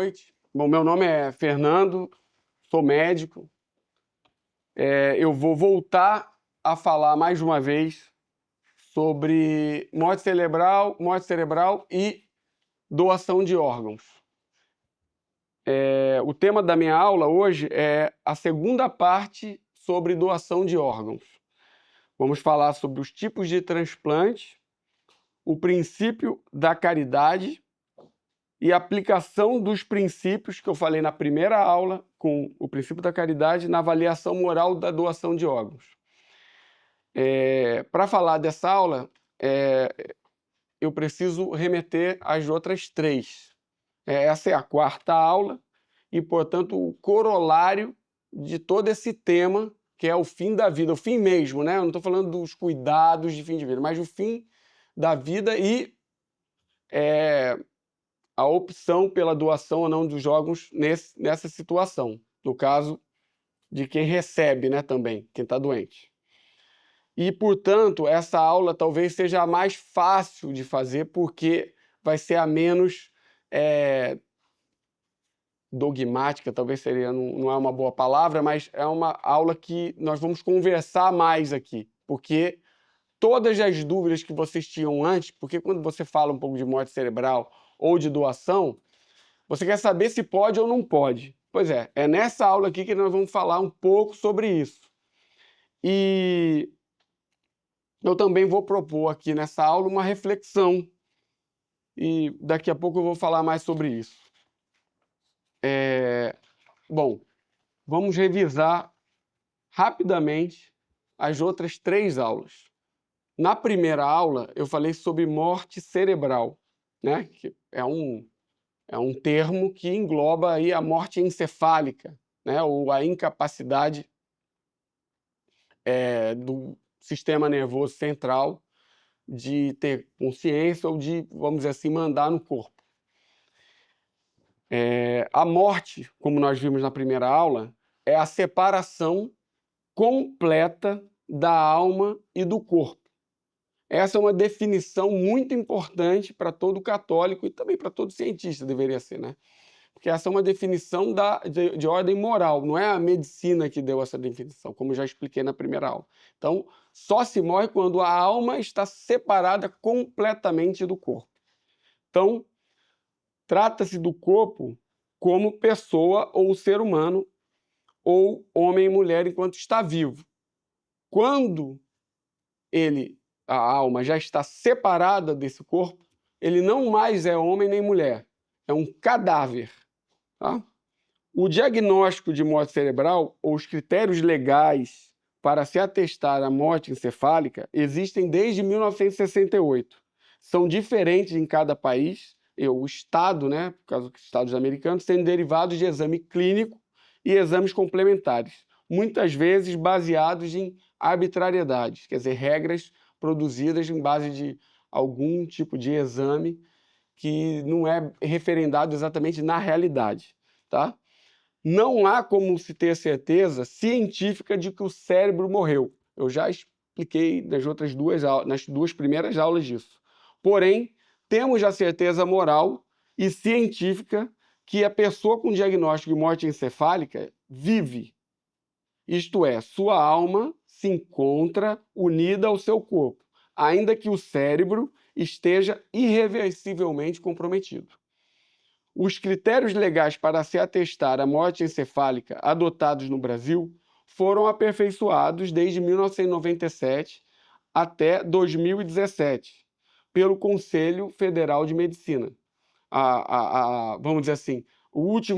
noite. Bom, meu nome é Fernando, sou médico. Eu vou voltar a falar mais uma vez sobre morte cerebral e doação de órgãos. O tema da minha aula hoje é a segunda parte sobre doação de órgãos. Vamos falar sobre os tipos de transplante, o princípio da caridade e a aplicação dos princípios que eu falei na primeira aula com o princípio da caridade na avaliação moral da doação de órgãos. Para falar dessa aula, eu preciso remeter às outras três. Essa é a quarta aula e, portanto, o corolário de todo esse tema, que é o fim da vida, o fim mesmo, né? Eu não estou falando dos cuidados de fim de vida, mas o fim da vida e a opção pela doação ou não dos órgãos nessa situação, no caso de quem recebe, né, também, quem está doente. E, portanto, essa aula talvez seja a mais fácil de fazer, porque vai ser a menos dogmática, talvez seria, não é uma boa palavra, mas é uma aula que nós vamos conversar mais aqui, porque todas as dúvidas que vocês tinham antes, porque quando você fala um pouco de morte cerebral ou de doação, você quer saber se pode ou não pode. Pois é nessa aula aqui que nós vamos falar um pouco sobre isso. E eu também vou propor aqui nessa aula uma reflexão. E daqui a pouco eu vou falar mais sobre isso. Bom, vamos revisar rapidamente as outras três aulas. Na primeira aula, eu falei sobre morte cerebral, né? Que é um termo que engloba aí a morte encefálica, né? Ou a incapacidade do sistema nervoso central de ter consciência ou de, vamos dizer assim, mandar no corpo. A morte, como nós vimos na primeira aula, é a separação completa da alma e do corpo. Essa é uma definição muito importante para todo católico e também para todo cientista, deveria ser, né? Porque essa é uma definição de ordem moral, não é a medicina que deu essa definição, como já expliquei na primeira aula. Então, só se morre quando a alma está separada completamente do corpo. Então, trata-se do corpo como pessoa ou ser humano, ou homem e mulher enquanto está vivo. Quando a alma já está separada desse corpo, ele não mais é homem nem mulher, é um cadáver. Tá? O diagnóstico de morte cerebral, ou os critérios legais para se atestar a morte encefálica, existem desde 1968. São diferentes em cada país, o Estado, né, por causa dos Estados americanos, sendo derivados de exame clínico e exames complementares, muitas vezes baseados em arbitrariedades, quer dizer, regras produzidas em base de algum tipo de exame que não é referendado exatamente na realidade, tá? Não há como se ter certeza científica de que o cérebro morreu. Eu já expliquei nas duas primeiras aulas disso. Porém, temos a certeza moral e científica que a pessoa com diagnóstico de morte encefálica vive. Isto é, sua alma se encontra unida ao seu corpo, ainda que o cérebro esteja irreversivelmente comprometido. Os critérios legais para se atestar a morte encefálica adotados no Brasil foram aperfeiçoados desde 1997 até 2017 pelo Conselho Federal de Medicina. Vamos dizer assim,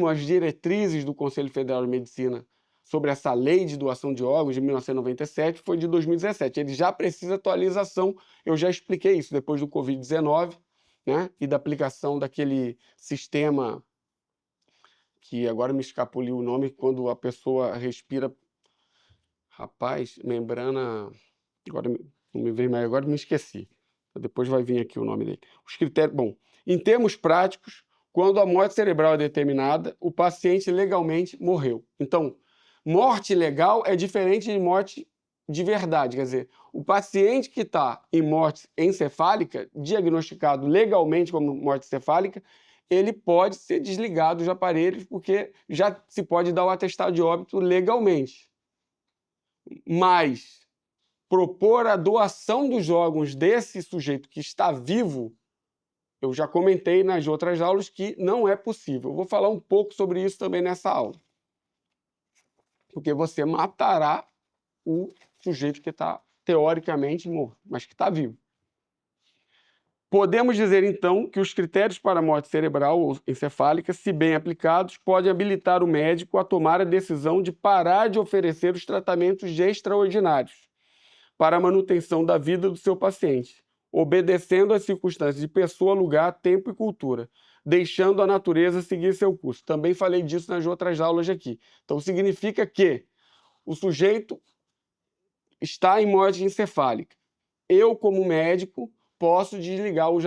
as diretrizes do Conselho Federal de Medicina sobre essa lei de doação de órgãos de 1997 foi de 2017. Ele já precisa atualização, eu já expliquei isso depois do Covid-19, né? E da aplicação daquele sistema que agora me escapuliu o nome, quando a pessoa respira, membrana, agora não me veio mais, agora me esqueci, depois vai vir aqui o nome dele. Os critérios, bom, em termos práticos, quando a morte cerebral é determinada, o paciente legalmente morreu. Então, morte legal é diferente de morte de verdade, quer dizer, o paciente que está em morte encefálica, diagnosticado legalmente como morte encefálica, ele pode ser desligado dos aparelhos, porque já se pode dar o atestado de óbito legalmente. Mas propor a doação dos órgãos desse sujeito que está vivo, eu já comentei nas outras aulas que não é possível. Eu vou falar um pouco sobre isso também nessa aula. Porque você matará o sujeito que está teoricamente morto, mas que está vivo. Podemos dizer, então, que os critérios para a morte cerebral ou encefálica, se bem aplicados, podem habilitar o médico a tomar a decisão de parar de oferecer os tratamentos extraordinários para a manutenção da vida do seu paciente, obedecendo às circunstâncias de pessoa, lugar, tempo e cultura, deixando a natureza seguir seu curso. Também falei disso nas outras aulas aqui. Então, significa que o sujeito está em morte encefálica. Eu, como médico, posso desligar os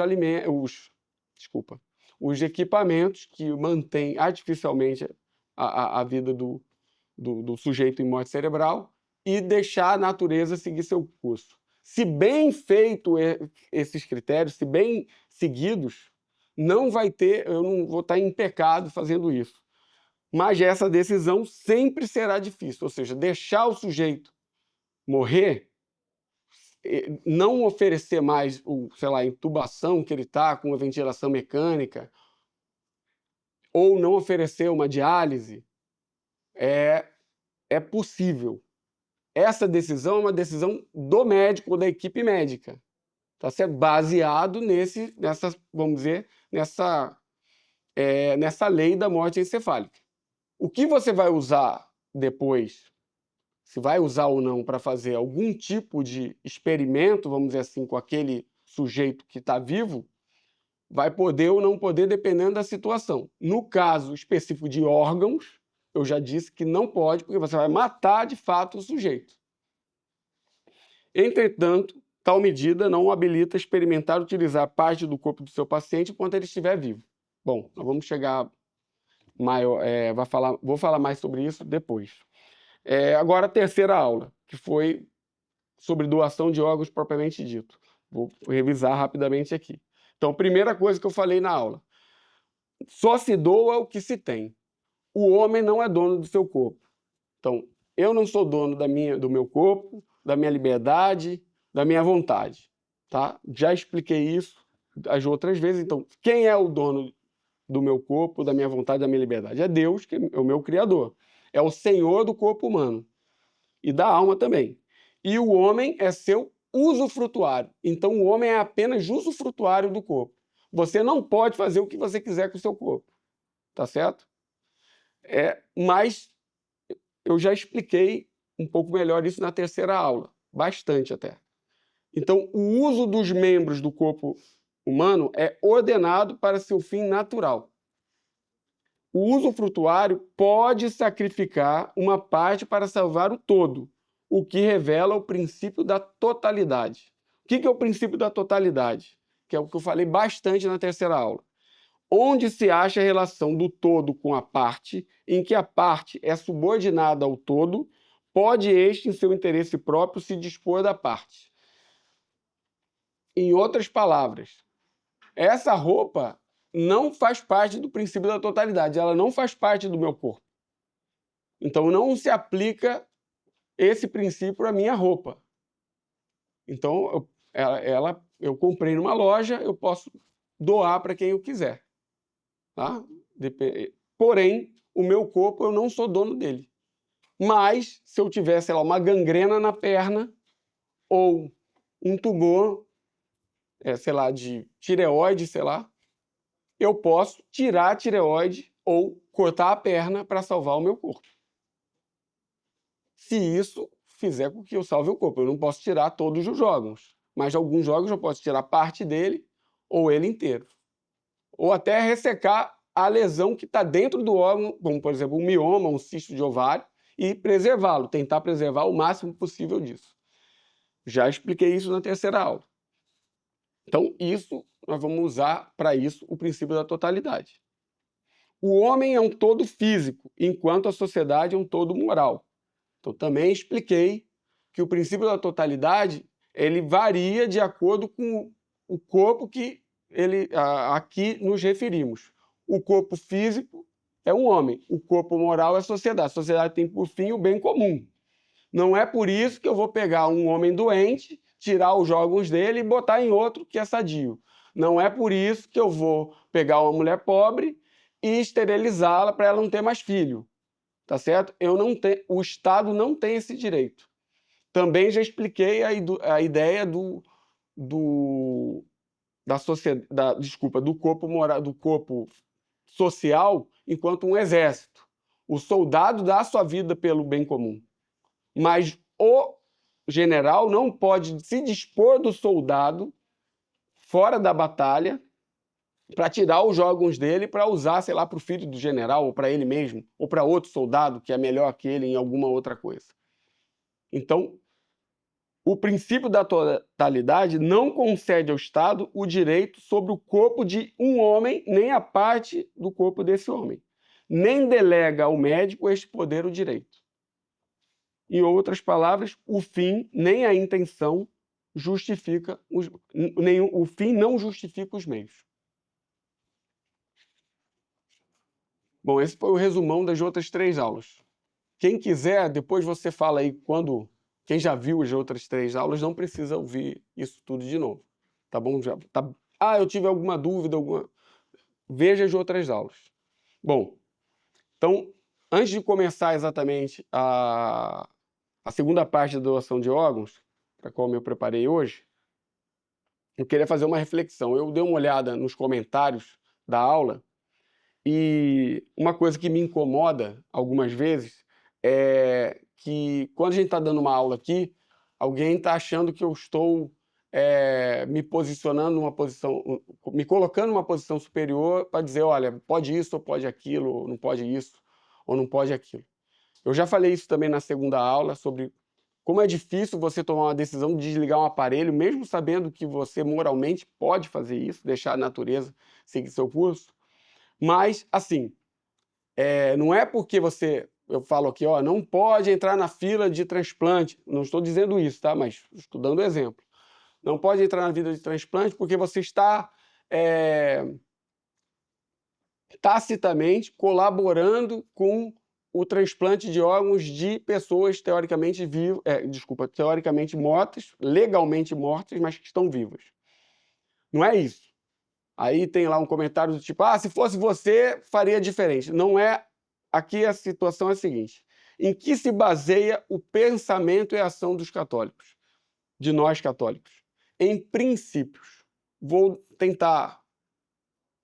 equipamentos que mantêm artificialmente a vida do sujeito em morte cerebral e deixar a natureza seguir seu curso. Se bem feito esses critérios, se bem seguidos, eu não vou estar em pecado fazendo isso. Mas essa decisão sempre será difícil, ou seja, deixar o sujeito morrer, não oferecer mais a intubação que ele está com a ventilação mecânica, ou não oferecer uma diálise, é possível. Essa decisão é uma decisão do médico ou da equipe médica. Está sendo baseado nessa lei da morte encefálica. O que você vai usar depois, se vai usar ou não para fazer algum tipo de experimento, vamos dizer assim, com aquele sujeito que está vivo, vai poder ou não poder, dependendo da situação. No caso específico de órgãos, eu já disse que não pode, porque você vai matar de fato o sujeito. Entretanto, tal medida não o habilita a experimentar utilizar parte do corpo do seu paciente enquanto ele estiver vivo. Bom, nós vamos chegar vou falar mais sobre isso depois. Agora a terceira aula, que foi sobre doação de órgãos propriamente dito. Vou revisar rapidamente aqui. Então, primeira coisa que eu falei na aula. Só se doa o que se tem. O homem não é dono do seu corpo. Então, eu não sou dono do meu corpo, da minha liberdade, da minha vontade. Tá? Já expliquei isso as outras vezes. Então, quem é o dono do meu corpo, da minha vontade, da minha liberdade? É Deus, que é o meu Criador. É o Senhor do corpo humano e da alma também. E o homem é seu usufrutuário. Então, o homem é apenas usufrutuário do corpo. Você não pode fazer o que você quiser com o seu corpo. Tá certo? Mas eu já expliquei um pouco melhor isso na terceira aula. Bastante até. Então, o uso dos membros do corpo humano é ordenado para seu fim natural. O usufrutuário pode sacrificar uma parte para salvar o todo, o que revela o princípio da totalidade. O que é o princípio da totalidade? Que é o que eu falei bastante na terceira aula. Onde se acha a relação do todo com a parte, em que a parte é subordinada ao todo, pode este, em seu interesse próprio, se dispor da parte. Em outras palavras, essa roupa não faz parte do princípio da totalidade, ela não faz parte do meu corpo. Então não se aplica esse princípio à minha roupa. Então eu comprei numa loja, eu posso doar para quem eu quiser. Tá? Porém, o meu corpo eu não sou dono dele. Mas se eu tiver, sei lá, uma gangrena na perna ou um tumor, sei lá, de tireoide, sei lá, eu posso tirar a tireoide ou cortar a perna para salvar o meu corpo. Se isso fizer com que eu salve o corpo. Eu não posso tirar todos os órgãos, mas alguns órgãos eu posso tirar parte dele ou ele inteiro. Ou até ressecar a lesão que está dentro do órgão, como, por exemplo, um mioma, um cisto de ovário, e preservá-lo, tentar preservar o máximo possível disso. Já expliquei isso na terceira aula. Então, nós vamos usar para isso o princípio da totalidade. O homem é um todo físico, enquanto a sociedade é um todo moral. Então, também expliquei que o princípio da totalidade ele varia de acordo com o corpo que aqui nos referimos. o corpo físico é um homem, o corpo moral é a sociedade. A sociedade tem por fim o bem comum. Não é por isso que eu vou pegar um homem doente, tirar os órgãos dele e botar em outro que é sadio. Não é por isso que eu vou pegar uma mulher pobre e esterilizá-la para ela não ter mais filho. Tá certo? O Estado não tem esse direito. Também já expliquei a ideia do corpo moral, do corpo social enquanto um exército. O soldado dá a sua vida pelo bem comum. Mas o general não pode se dispor do soldado fora da batalha para tirar os órgãos dele para usar, sei lá, para o filho do general, ou para ele mesmo, ou para outro soldado que é melhor que ele em alguma outra coisa. Então, o princípio da totalidade não concede ao Estado o direito sobre o corpo de um homem, nem a parte do corpo desse homem. Nem delega ao médico este poder ou direito. Em outras palavras, o fim, nem a intenção, justifica o fim não justifica os meios. Bom, esse foi o resumão das outras 3 aulas. Quem quiser, depois você fala aí quando... Quem já viu as outras 3 aulas não precisa ouvir isso tudo de novo. Tá bom? Eu tive alguma dúvida, veja as outras aulas. Bom, então, antes de começar exatamente a segunda parte da doação de órgãos, para a qual eu preparei hoje, eu queria fazer uma reflexão. Eu dei uma olhada nos comentários da aula e uma coisa que me incomoda algumas vezes é que quando a gente está dando uma aula aqui, alguém está achando que eu estou me posicionando numa posição, me colocando numa posição superior para dizer, olha, pode isso ou pode aquilo, ou não pode isso ou não pode aquilo. Eu já falei isso também na segunda aula sobre como é difícil você tomar uma decisão de desligar um aparelho, mesmo sabendo que você moralmente pode fazer isso, deixar a natureza seguir seu curso. Mas, assim, não é porque eu falo aqui, ó, não pode entrar na fila de transplante, não estou dizendo isso, tá? Mas estou dando exemplo. Não pode entrar na fila de transplante porque você está tacitamente colaborando com o transplante de órgãos de pessoas teoricamente teoricamente mortas, legalmente mortas, mas que estão vivas. Não é isso. Aí tem lá um comentário do tipo, se fosse você, faria diferente. Não é. Aqui a situação é a seguinte: em que se baseia o pensamento e a ação dos católicos, de nós católicos? Em princípios. Vou tentar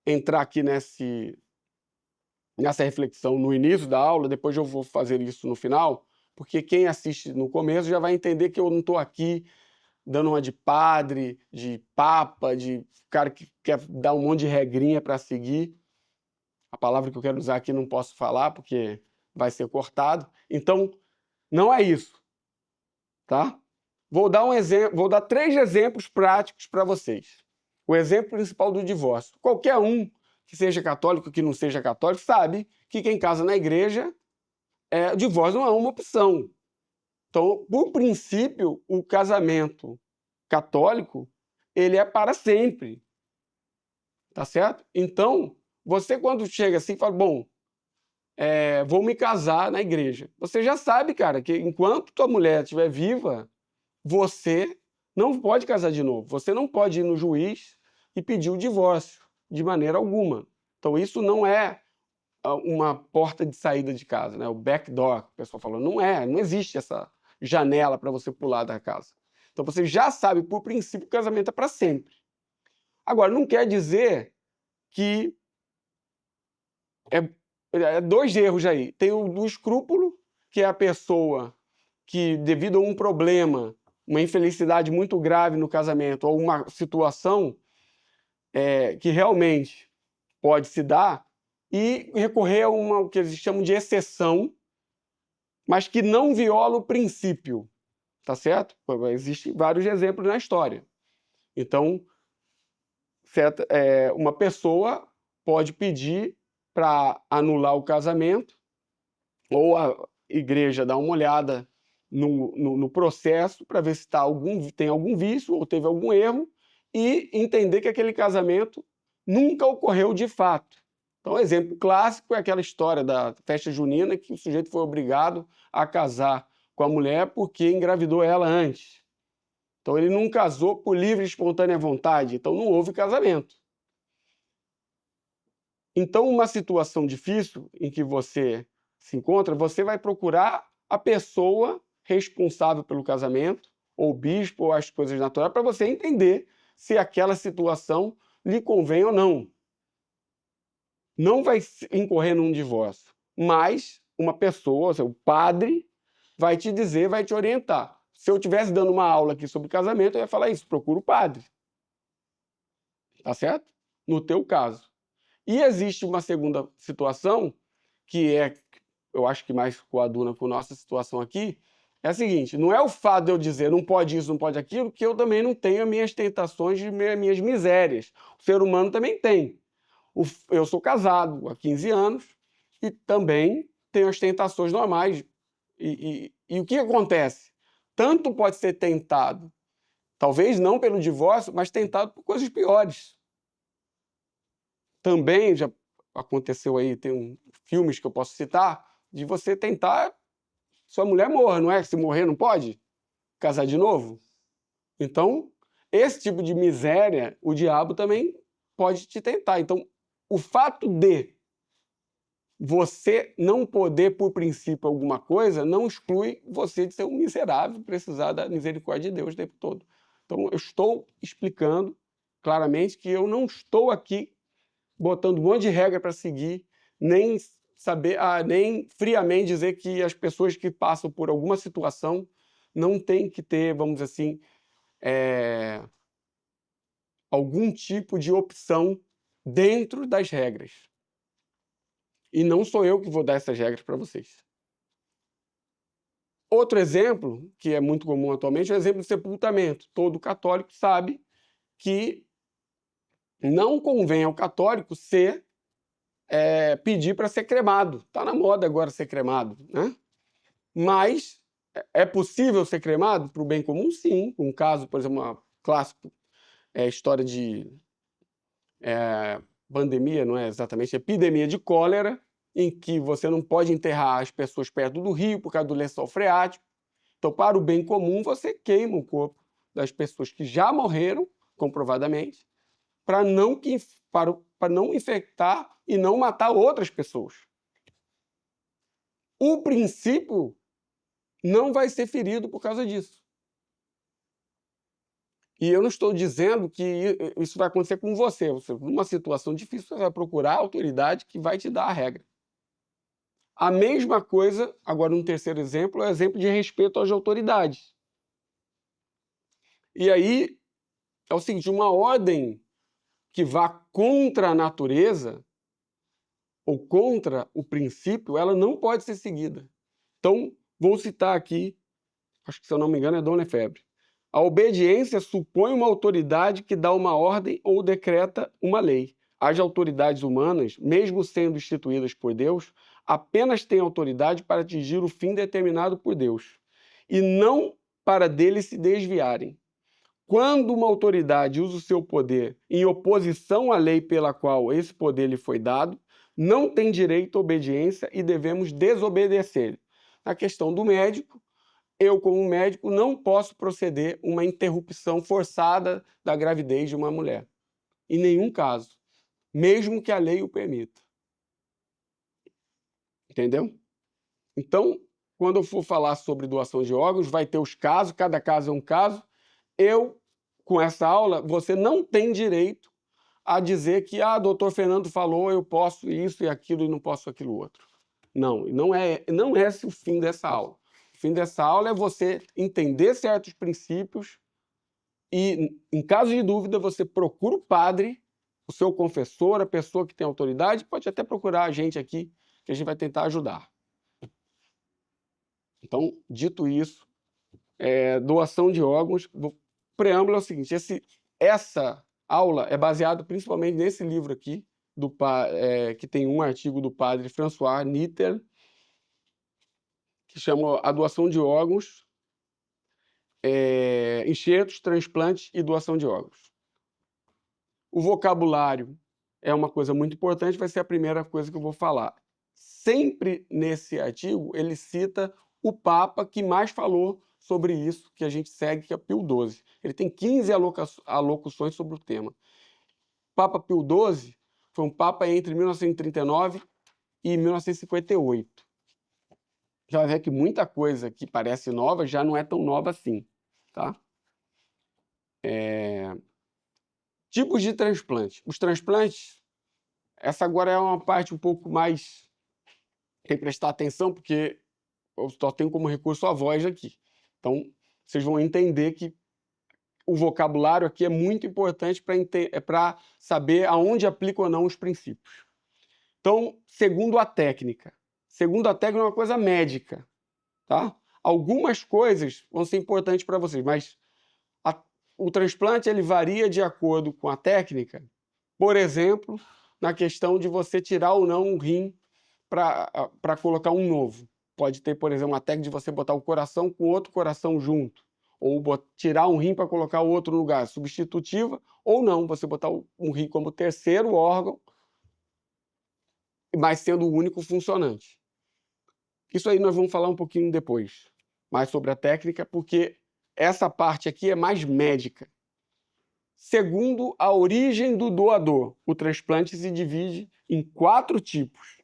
entrar aqui nessa reflexão no início da aula, depois eu vou fazer isso no final, porque quem assiste no começo já vai entender que eu não estou aqui dando uma de padre, de papa, de cara que quer dar um monte de regrinha para seguir. A palavra que eu quero usar aqui não posso falar, porque vai ser cortado. Então, não é isso, tá? Vou dar 3 exemplos práticos para vocês. O exemplo principal do divórcio. Qualquer um que seja católico, que não seja católico, sabe que quem casa na igreja, o divórcio não é uma opção. Então, por princípio, o casamento católico, ele é para sempre. Tá certo? Então, você quando chega assim, fala, bom, vou me casar na igreja. Você já sabe, cara, que enquanto tua mulher estiver viva, você não pode casar de novo. Você não pode ir no juiz e pedir o divórcio, de maneira alguma. Então, isso não é uma porta de saída de casa, né? O backdoor, que o pessoal falou. Não existe essa janela para você pular da casa. Então, você já sabe, por princípio, que o casamento é para sempre. Agora, não quer dizer que... 2 erros aí. Tem o do escrúpulo, que é a pessoa que, devido a um problema, uma infelicidade muito grave no casamento, ou uma situação que realmente pode se dar, e recorrer a o que eles chamam de exceção, mas que não viola o princípio, tá certo? Existem vários exemplos na história. Então, uma pessoa pode pedir para anular o casamento, ou a igreja dá uma olhada no processo para ver se tem algum vício ou teve algum erro, e entender que aquele casamento nunca ocorreu de fato. Então, um exemplo clássico é aquela história da festa junina que o sujeito foi obrigado a casar com a mulher porque engravidou ela antes. Então, ele não casou por livre e espontânea vontade, então não houve casamento. Então, uma situação difícil em que você se encontra, você vai procurar a pessoa responsável pelo casamento, ou o bispo, ou as coisas naturais, para você entender se aquela situação lhe convém ou não. Não vai incorrer num divórcio, mas uma pessoa, ou seja, o padre, vai te dizer, vai te orientar. Se eu estivesse dando uma aula aqui sobre casamento, eu ia falar isso, procura o padre. Tá certo? No teu caso. E existe uma segunda situação, que é, eu acho que mais coaduna com a nossa situação aqui, é a seguinte, não é o fato de eu dizer não pode isso, não pode aquilo, que eu também não tenho as minhas tentações e minhas misérias. O ser humano também tem. Eu sou casado há 15 anos e também tenho as tentações normais. E o que acontece? Tanto pode ser tentado, talvez não pelo divórcio, mas tentado por coisas piores. Também já aconteceu aí, tem filmes que eu posso citar, de você tentar sua mulher morra, não é? Se morrer não pode casar de novo? Então, esse tipo de miséria, o diabo também pode te tentar. Então, o fato de você não poder, por princípio, alguma coisa, não exclui você de ser um miserável, precisar da misericórdia de Deus o tempo todo. Então, eu estou explicando claramente que eu não estou aqui botando um monte de regra para seguir, nem saber, nem friamente dizer que as pessoas que passam por alguma situação não têm que ter, vamos dizer assim, algum tipo de opção dentro das regras. E não sou eu que vou dar essas regras para vocês. Outro exemplo, que é muito comum atualmente, é o exemplo do sepultamento. Todo católico sabe que não convém ao católico pedir para ser cremado. Está na moda agora ser cremado, né? Mas é possível ser cremado para o bem comum? Sim. Um caso, por exemplo, clássico, história de pandemia, não é exatamente, epidemia de cólera, em que você não pode enterrar as pessoas perto do rio por causa do lençol freático. Então, para o bem comum, você queima o corpo das pessoas que já morreram, comprovadamente, para não infectar e não matar outras pessoas. O princípio não vai ser ferido por causa disso. E eu não estou dizendo que isso vai acontecer com você. Numa situação difícil, você vai procurar a autoridade que vai te dar a regra. A mesma coisa, agora um terceiro exemplo, é o exemplo de respeito às autoridades. E aí é o seguinte, uma ordem que vá contra a natureza ou contra o princípio, ela não pode ser seguida. Então, vou citar aqui, acho que se eu não me engano é Dom Lefebvre. A obediência supõe uma autoridade que dá uma ordem ou decreta uma lei. As autoridades humanas, mesmo sendo instituídas por Deus, apenas têm autoridade para atingir o fim determinado por Deus, e não para dele se desviarem. Quando uma autoridade usa o seu poder em oposição à lei pela qual esse poder lhe foi dado, não tem direito à obediência e devemos desobedecer. Na questão do médico, eu, como médico, não posso proceder uma interrupção forçada da gravidez de uma mulher. Em nenhum caso. Mesmo que a lei o permita. Entendeu? Então, quando eu for falar sobre doação de órgãos, vai ter os casos, cada caso é um caso. Com essa aula, você não tem direito a dizer que, doutor Fernando falou, eu posso isso e aquilo e não posso aquilo outro. Não é esse o fim dessa aula. O fim dessa aula é você entender certos princípios e, em caso de dúvida, você procura o padre, o seu confessor, a pessoa que tem autoridade, pode até procurar a gente aqui, que a gente vai tentar ajudar. Então, dito isso, doação de órgãos, o preâmbulo é o seguinte, essa aula é baseada principalmente nesse livro aqui, que tem um artigo do padre François Nitter, que chama A Doação de Órgãos, Enxertos, Transplantes e Doação de Órgãos. O vocabulário é uma coisa muito importante, vai ser a primeira coisa que eu vou falar. Sempre nesse artigo ele cita o Papa que mais falou sobre isso, que a gente segue, que é Pio XII. Ele tem 15 alocuções sobre o tema. Papa Pio XII foi um Papa entre 1939 e 1958. Já vai ver que muita coisa que parece nova já não é tão nova assim, tá? Tipos de transplante. Os transplantes, essa agora é uma parte um pouco mais... Tem que prestar atenção, porque eu só tenho como recurso a voz aqui. Então, vocês vão entender que o vocabulário aqui é muito importante para saber aonde aplica ou não os princípios. Então, segundo a técnica. Segundo a técnica é uma coisa médica, tá? Algumas coisas vão ser importantes para vocês, mas o transplante ele varia de acordo com a técnica. Por exemplo, na questão de você tirar ou não um rim para colocar um novo. Pode ter, por exemplo, uma técnica de você botar o coração com outro coração junto, ou tirar um rim para colocar o outro no lugar, substitutiva, ou não, você botar um rim como terceiro órgão, mas sendo o único funcionante. Isso aí nós vamos falar um pouquinho depois, mais sobre a técnica, porque essa parte aqui é mais médica. Segundo a origem do doador, o transplante se divide em 4 tipos.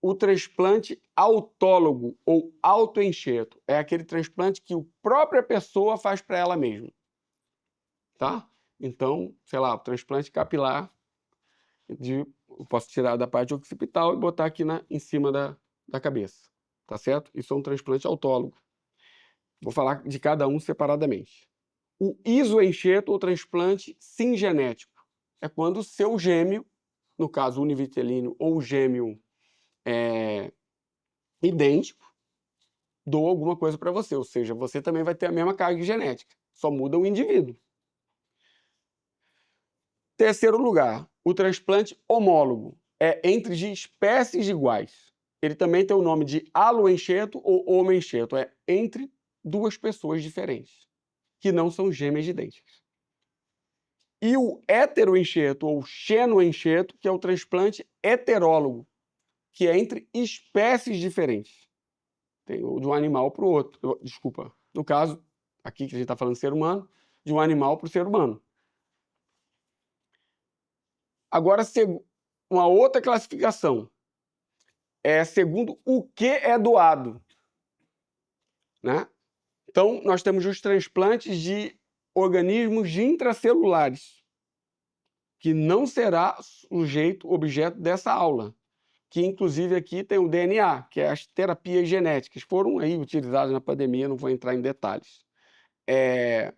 O transplante autólogo ou autoenxerto é aquele transplante que a própria pessoa faz para ela mesma, tá? Então, sei lá, o transplante capilar, eu posso tirar da parte occipital e botar aqui em cima da cabeça, tá certo? Isso é um transplante autólogo. Vou falar de cada um separadamente. O isoenxerto ou transplante singenético é quando o seu gêmeo, no caso univitelino ou gêmeo idêntico, doa alguma coisa para você, ou seja, você também vai ter a mesma carga genética, só muda o indivíduo. Terceiro lugar, o transplante homólogo é entre espécies iguais. Ele também tem o nome de aloenxerto ou homoenxerto, é entre 2 pessoas diferentes, que não são gêmeas idênticas. E o heteroenxerto ou xenoenxerto, que é o transplante heterólogo, que é entre espécies diferentes. Tem de um animal para o outro. Desculpa. No caso, aqui que a gente está falando de ser humano, de um animal para o ser humano. Agora, uma outra classificação é segundo o que é doado, né? Então, nós temos os transplantes de organismos intracelulares, que não será objeto dessa aula, que inclusive aqui tem o DNA, que é as terapias genéticas, foram aí utilizadas na pandemia, não vou entrar em detalhes. É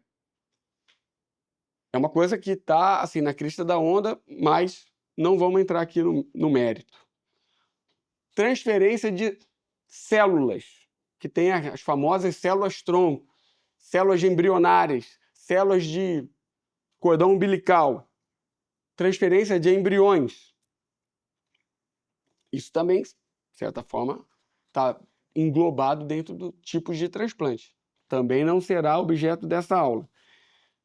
uma coisa que está assim, na crista da onda, mas não vamos entrar aqui no mérito. Transferência de células, que tem as famosas células-tronco, células embrionárias, células de cordão umbilical, transferência de embriões. Isso também, de certa forma, está englobado dentro do tipo de transplante. Também não será objeto dessa aula.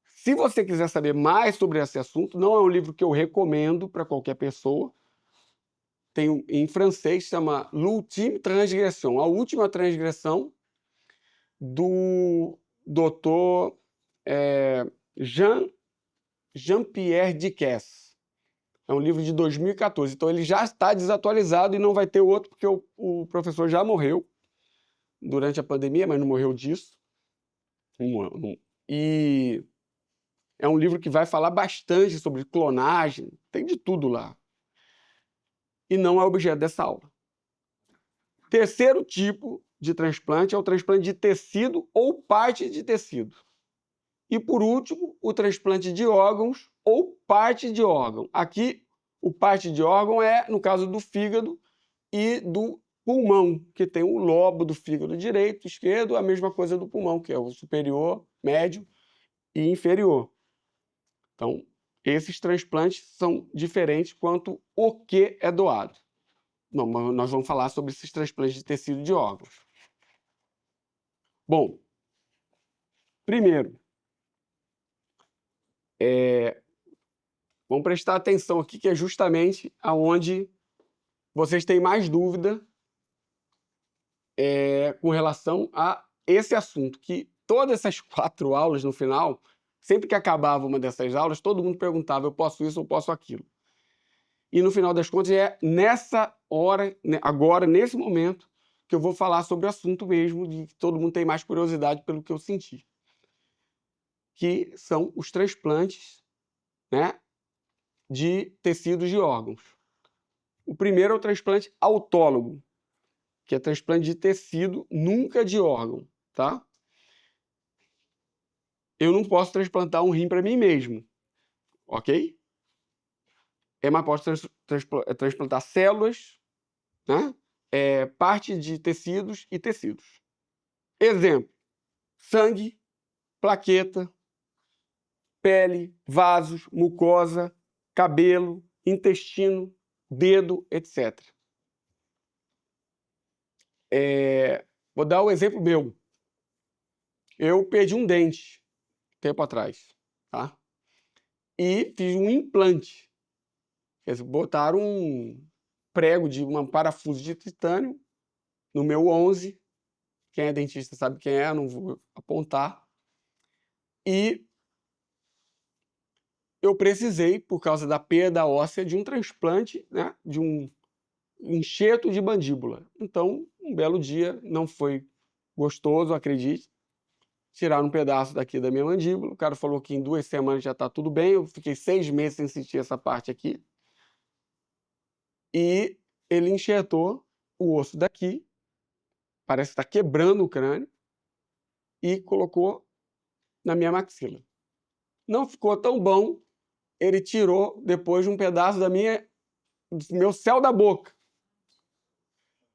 Se você quiser saber mais sobre esse assunto, não é um livro que eu recomendo para qualquer pessoa. Tem em francês, chama L'ultime transgression, a última transgressão, do Dr. Jean-Pierre Dickès. É um livro de 2014, então ele já está desatualizado e não vai ter outro, porque o professor já morreu durante a pandemia, mas não morreu disso. E é um livro que vai falar bastante sobre clonagem, tem de tudo lá. E não é objeto dessa aula. Terceiro tipo de transplante é o transplante de tecido ou parte de tecido. E, por último, o transplante de órgãos ou parte de órgão. Aqui, o parte de órgão é, no caso do fígado e do pulmão, que tem o lobo do fígado direito, esquerdo, a mesma coisa do pulmão, que é o superior, médio e inferior. Então, esses transplantes são diferentes quanto o que é doado. Não, mas nós vamos falar sobre esses transplantes de tecido de órgãos. Bom, primeiro, Vamos prestar atenção aqui, que é justamente aonde vocês têm mais dúvida com relação a esse assunto, que todas essas 4 aulas no final, sempre que acabava uma dessas aulas, todo mundo perguntava, eu posso isso ou posso aquilo? E no final das contas é nessa hora, agora, nesse momento, que eu vou falar sobre o assunto mesmo, de que todo mundo tem mais curiosidade pelo que eu senti. Que são os transplantes, né, de tecidos de órgãos. O primeiro é o transplante autólogo, que é transplante de tecido, nunca de órgão, tá? Eu não posso transplantar um rim para mim mesmo, ok? Mas posso transplantar células, né? Parte de tecidos e tecidos. Exemplo: sangue, plaqueta, pele, vasos, mucosa, cabelo, intestino, dedo, etc. Vou dar um exemplo meu. Eu perdi um dente tempo atrás, tá? E fiz um implante. Eles botaram um prego de um parafuso de titânio no meu 11. Quem é dentista sabe quem é, não vou apontar. E eu precisei, por causa da perda óssea, de um transplante, né, de um enxerto de mandíbula. Então, um belo dia, não foi gostoso, acredite, tiraram um pedaço daqui da minha mandíbula. O cara falou que em 2 semanas já está tudo bem. Eu fiquei 6 meses sem sentir essa parte aqui. E ele enxertou o osso daqui, parece que está quebrando o crânio, e colocou na minha maxila. Não ficou tão bom, ele tirou depois um pedaço do meu céu da boca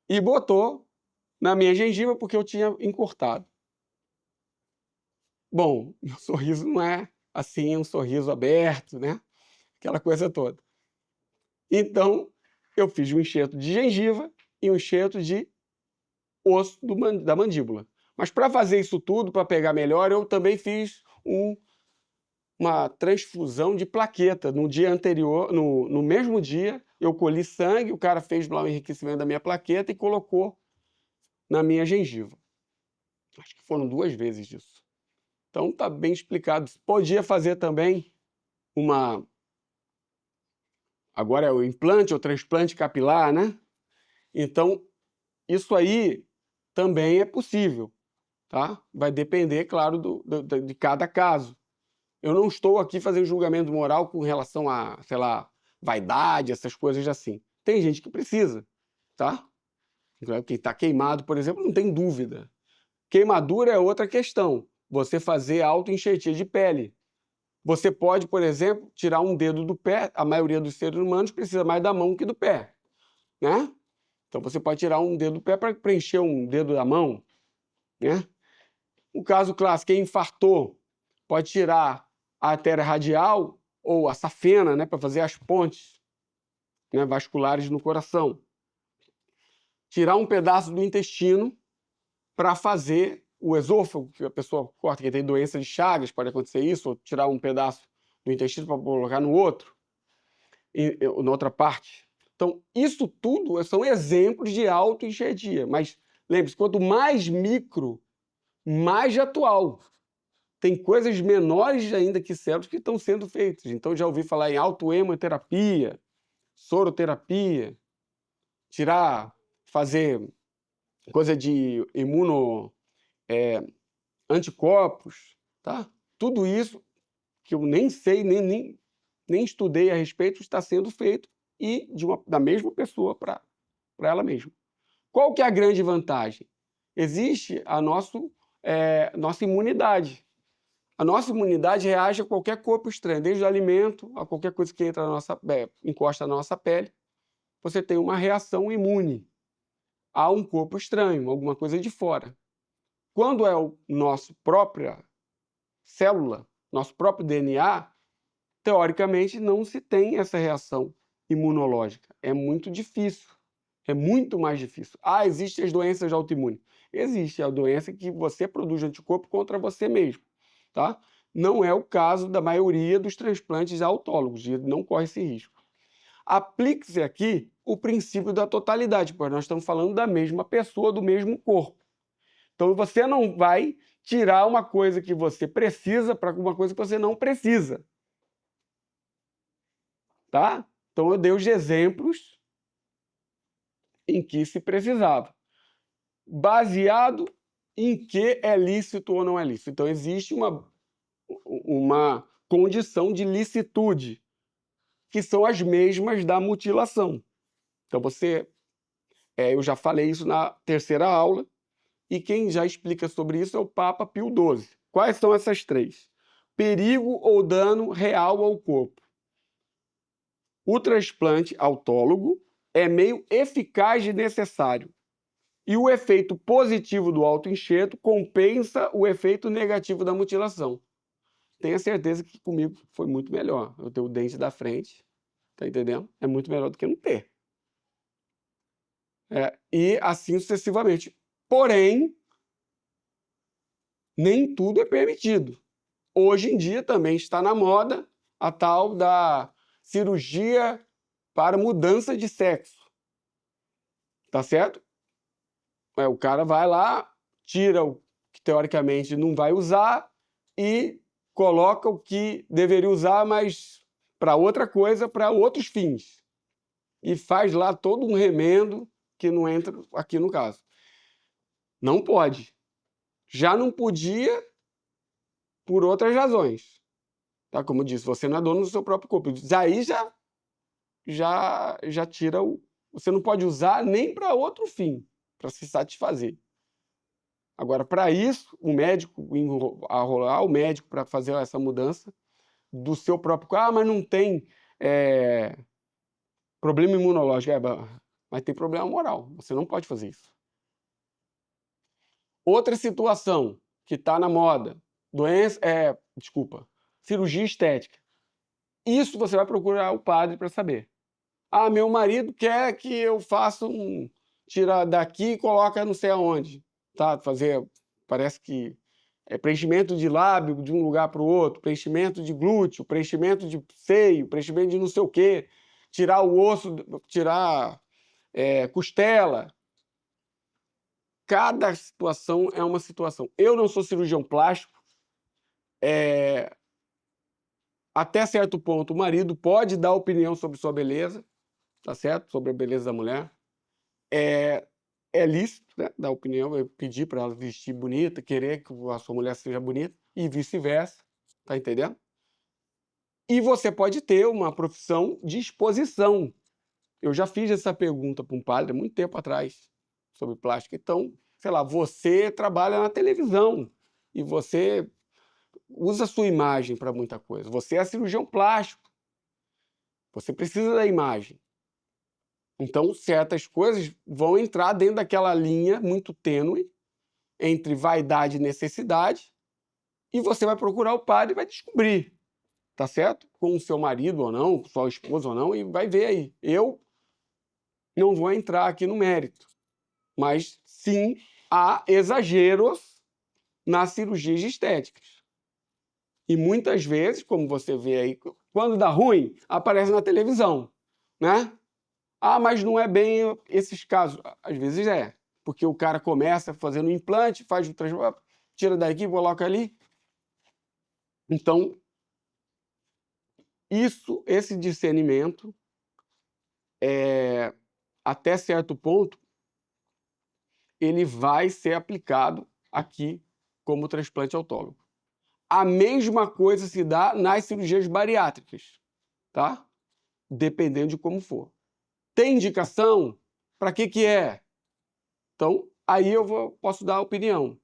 e botou na minha gengiva porque eu tinha encurtado. Bom, meu sorriso não é assim um sorriso aberto, né? Aquela coisa toda. Então, eu fiz um enxerto de gengiva e um enxerto de osso da mandíbula. Mas para fazer isso tudo, para pegar melhor, eu também fiz uma transfusão de plaqueta. No dia anterior, no mesmo dia, eu colhi sangue, o cara fez lá o enriquecimento da minha plaqueta e colocou na minha gengiva. Acho que foram 2 vezes disso. Então tá bem explicado. Podia fazer também agora é o implante ou transplante capilar, né? Então, isso aí também é possível, tá? Vai depender, claro, de cada caso. Eu não estou aqui fazendo julgamento moral com relação a, sei lá, vaidade, essas coisas assim. Tem gente que precisa, tá? Quem está queimado, por exemplo, não tem dúvida. Queimadura é outra questão. Você fazer autoenxertia de pele. Você pode, por exemplo, tirar um dedo do pé. A maioria dos seres humanos precisa mais da mão que do pé, né? Então você pode tirar um dedo do pé para preencher um dedo da mão, né? O caso clássico, quem infartou, pode tirar a artéria radial ou a safena, né, para fazer as pontes, né, vasculares no coração. Tirar um pedaço do intestino para fazer o esôfago, que a pessoa corta, quem tem doença de Chagas, pode acontecer isso, ou tirar um pedaço do intestino para colocar no outro, na outra parte. Então, isso tudo são exemplos de autoenxertia, mas lembre-se, quanto mais micro, mais atual. Tem coisas menores ainda que células que estão sendo feitas. Então, já ouvi falar em autohemoterapia, soroterapia, fazer coisa de anticorpos, tá? Tudo isso que eu nem sei, nem estudei a respeito, está sendo feito e da mesma pessoa para ela mesma. Qual que é a grande vantagem? Existe a nossa imunidade. A nossa imunidade reage a qualquer corpo estranho, desde o alimento a qualquer coisa que entra encosta na nossa pele. Você tem uma reação imune a um corpo estranho, alguma coisa de fora. Quando é o nosso própria célula, nosso próprio DNA, teoricamente não se tem essa reação imunológica. É muito difícil. É muito mais difícil. Existem as doenças autoimunes. Existe a doença que você produz anticorpo contra você mesmo, tá? Não é o caso da maioria dos transplantes autólogos, e não corre esse risco. Aplique-se aqui o princípio da totalidade, pois nós estamos falando da mesma pessoa, do mesmo corpo. Então você não vai tirar uma coisa que você precisa para uma coisa que você não precisa. Tá? Então eu dei os exemplos em que se precisava. Baseado em que é lícito ou não é lícito. Então existe uma condição de licitude, que são as mesmas da mutilação. Então eu já falei isso na terceira aula, e quem já explica sobre isso é o Papa Pio XII. Quais são essas três? Perigo ou dano real ao corpo. O transplante autólogo é meio eficaz e necessário, e o efeito positivo do autoenxerto compensa o efeito negativo da mutilação. Tenha certeza que comigo foi muito melhor. Eu tenho o dente da frente, tá entendendo? É muito melhor do que não ter. E assim sucessivamente. Porém, nem tudo é permitido. Hoje em dia também está na moda a tal da cirurgia para mudança de sexo. Tá certo? O cara vai lá, tira o que teoricamente não vai usar e coloca o que deveria usar, mas para outra coisa, para outros fins. E faz lá todo um remendo que não entra aqui no caso. Não pode. Já não podia por outras razões. Tá? Como eu disse, você não é dono do seu próprio corpo. Aí já tira o... Você não pode usar nem para outro fim, para se satisfazer. Agora, para isso, o médico, enrolar o médico para fazer essa mudança do seu próprio corpo. Ah, mas não tem problema imunológico. Mas tem problema moral. Você não pode fazer isso. Outra situação que está na moda, cirurgia estética. Isso você vai procurar o padre para saber. Ah, meu marido quer que eu faça tira daqui e coloca não sei aonde. Tá? Parece que é preenchimento de lábio de um lugar para o outro, preenchimento de glúteo, preenchimento de seio, preenchimento de não sei o quê, tirar o osso, tirar costela. Cada situação é uma situação. Eu não sou cirurgião plástico. Até certo ponto, o marido pode dar opinião sobre sua beleza, tá certo? Sobre a beleza da mulher. É lícito, né, dar opinião, eu pedir para ela vestir bonita, querer que a sua mulher seja bonita, e vice-versa, tá entendendo? E você pode ter uma profissão de exposição. Eu já fiz essa pergunta para um padre há muito tempo atrás, sobre plástica. Então, sei lá, você trabalha na televisão e você usa a sua imagem para muita coisa. Você é cirurgião plástico. Você precisa da imagem. Então, certas coisas vão entrar dentro daquela linha muito tênue entre vaidade e necessidade, e você vai procurar o padre e vai descobrir, tá certo? Com o seu marido ou não, com sua esposa ou não, e vai ver aí. Eu não vou entrar aqui no mérito, mas sim há exageros nas cirurgias estéticas. E muitas vezes, como você vê aí, quando dá ruim, aparece na televisão, né? Ah, mas não é bem esses casos. Às vezes é, porque o cara começa fazendo um implante, faz o transplante, tira daqui, coloca ali. Então, esse discernimento, até certo ponto, ele vai ser aplicado aqui como transplante autólogo. A mesma coisa se dá nas cirurgias bariátricas, tá? Dependendo de como for. Tem indicação? Para que é? Então, aí posso dar opinião.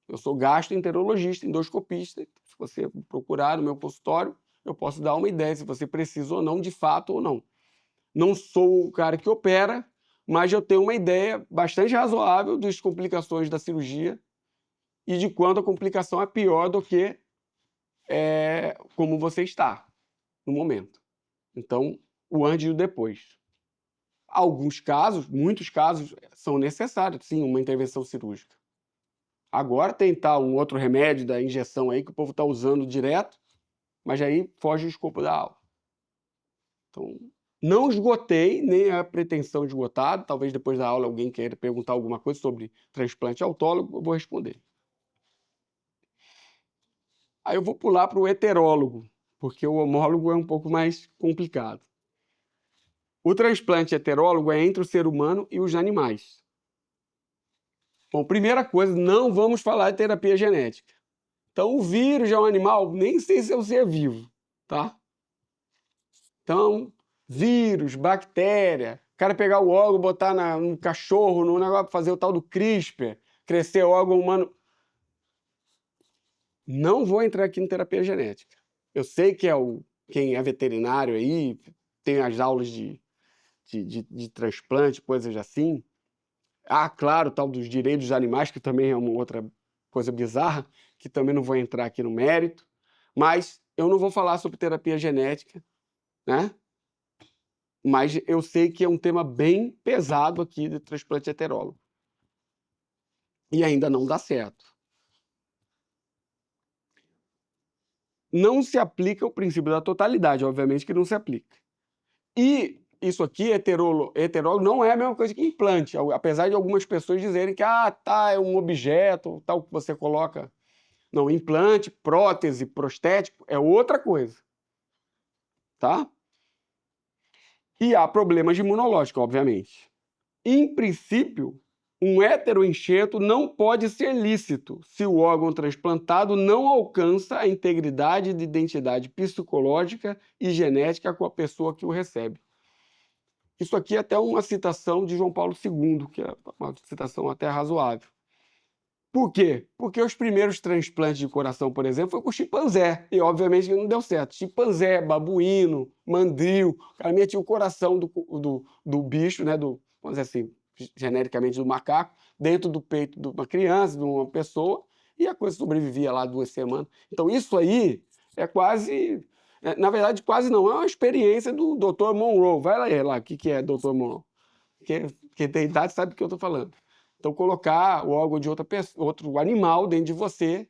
Eu sou gastroenterologista, endoscopista. Se você procurar no meu consultório, eu posso dar uma ideia se você precisa ou não, de fato ou não. Não sou o cara que opera, mas eu tenho uma ideia bastante razoável das complicações da cirurgia e de quando a complicação é pior do que como você está no momento. Então, o antes e o depois. Alguns casos, muitos casos, são necessários, sim, uma intervenção cirúrgica. Agora tentar um outro remédio da injeção aí que o povo está usando direto, mas aí foge o escopo da aula. Então, não esgotei, nem a pretensão de esgotado. Talvez depois da aula alguém queira perguntar alguma coisa sobre transplante autólogo, eu vou responder. Aí eu vou pular para o heterólogo, porque o homólogo é um pouco mais complicado. O transplante heterólogo é entre o ser humano e os animais. Bom, primeira coisa, não vamos falar de terapia genética. Então, o vírus é um animal, nem sei se é um ser vivo, tá? Então, vírus, bactéria, o cara pegar o órgão, botar no cachorro, no negócio, fazer o tal do CRISPR, crescer o órgão humano. Não vou entrar aqui em terapia genética. Eu sei que quem é veterinário aí, tem as aulas de transplante, coisas assim. Ah, claro, tal dos direitos dos animais, que também é uma outra coisa bizarra, que também não vou entrar aqui no mérito. Mas eu não vou falar sobre terapia genética, né? Mas eu sei que é um tema bem pesado aqui de transplante heterólogo. E ainda não dá certo. Não se aplica o princípio da totalidade, obviamente que não se aplica. E isso aqui, heterólogo, não é a mesma coisa que implante, apesar de algumas pessoas dizerem que é um objeto, tal, que você coloca. Não, implante, prótese, prostético é outra coisa. Tá? E há problemas imunológicos, obviamente. Em princípio, um heteroenxerto não pode ser lícito se o órgão transplantado não alcança a integridade de identidade psicológica e genética com a pessoa que o recebe. Isso aqui é até uma citação de João Paulo II, que é uma citação até razoável. Por quê? Porque os primeiros transplantes de coração, por exemplo, foi com chimpanzé, e obviamente não deu certo. Chimpanzé, babuíno, mandril, o cara metia o coração do bicho, né, vamos dizer assim, genericamente do macaco, dentro do peito de uma criança, de uma pessoa, e a coisa sobrevivia lá 2 semanas. Então isso aí é quase, na verdade quase não, é uma experiência do Dr. Monroe. Vai lá, o que é Dr. Monroe? Quem tem idade sabe do que eu estou falando. Então, colocar o órgão de outro animal dentro de você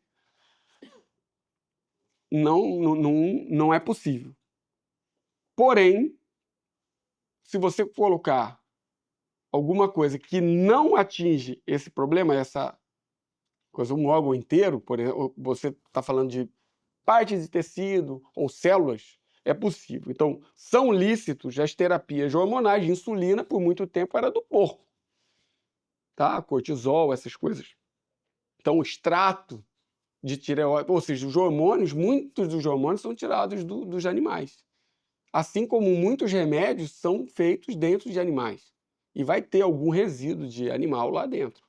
não é possível. Porém, se você colocar alguma coisa que não atinge esse problema, essa coisa, um órgão inteiro, por exemplo, você está falando de partes de tecido ou células, é possível. Então, são lícitos as terapias hormonais de insulina, por muito tempo era do porco, tá? Cortisol, essas coisas. Então, o extrato de tireoide, ou seja, os hormônios, muitos dos hormônios são tirados dos animais. Assim como muitos remédios são feitos dentro de animais. E vai ter algum resíduo de animal lá dentro.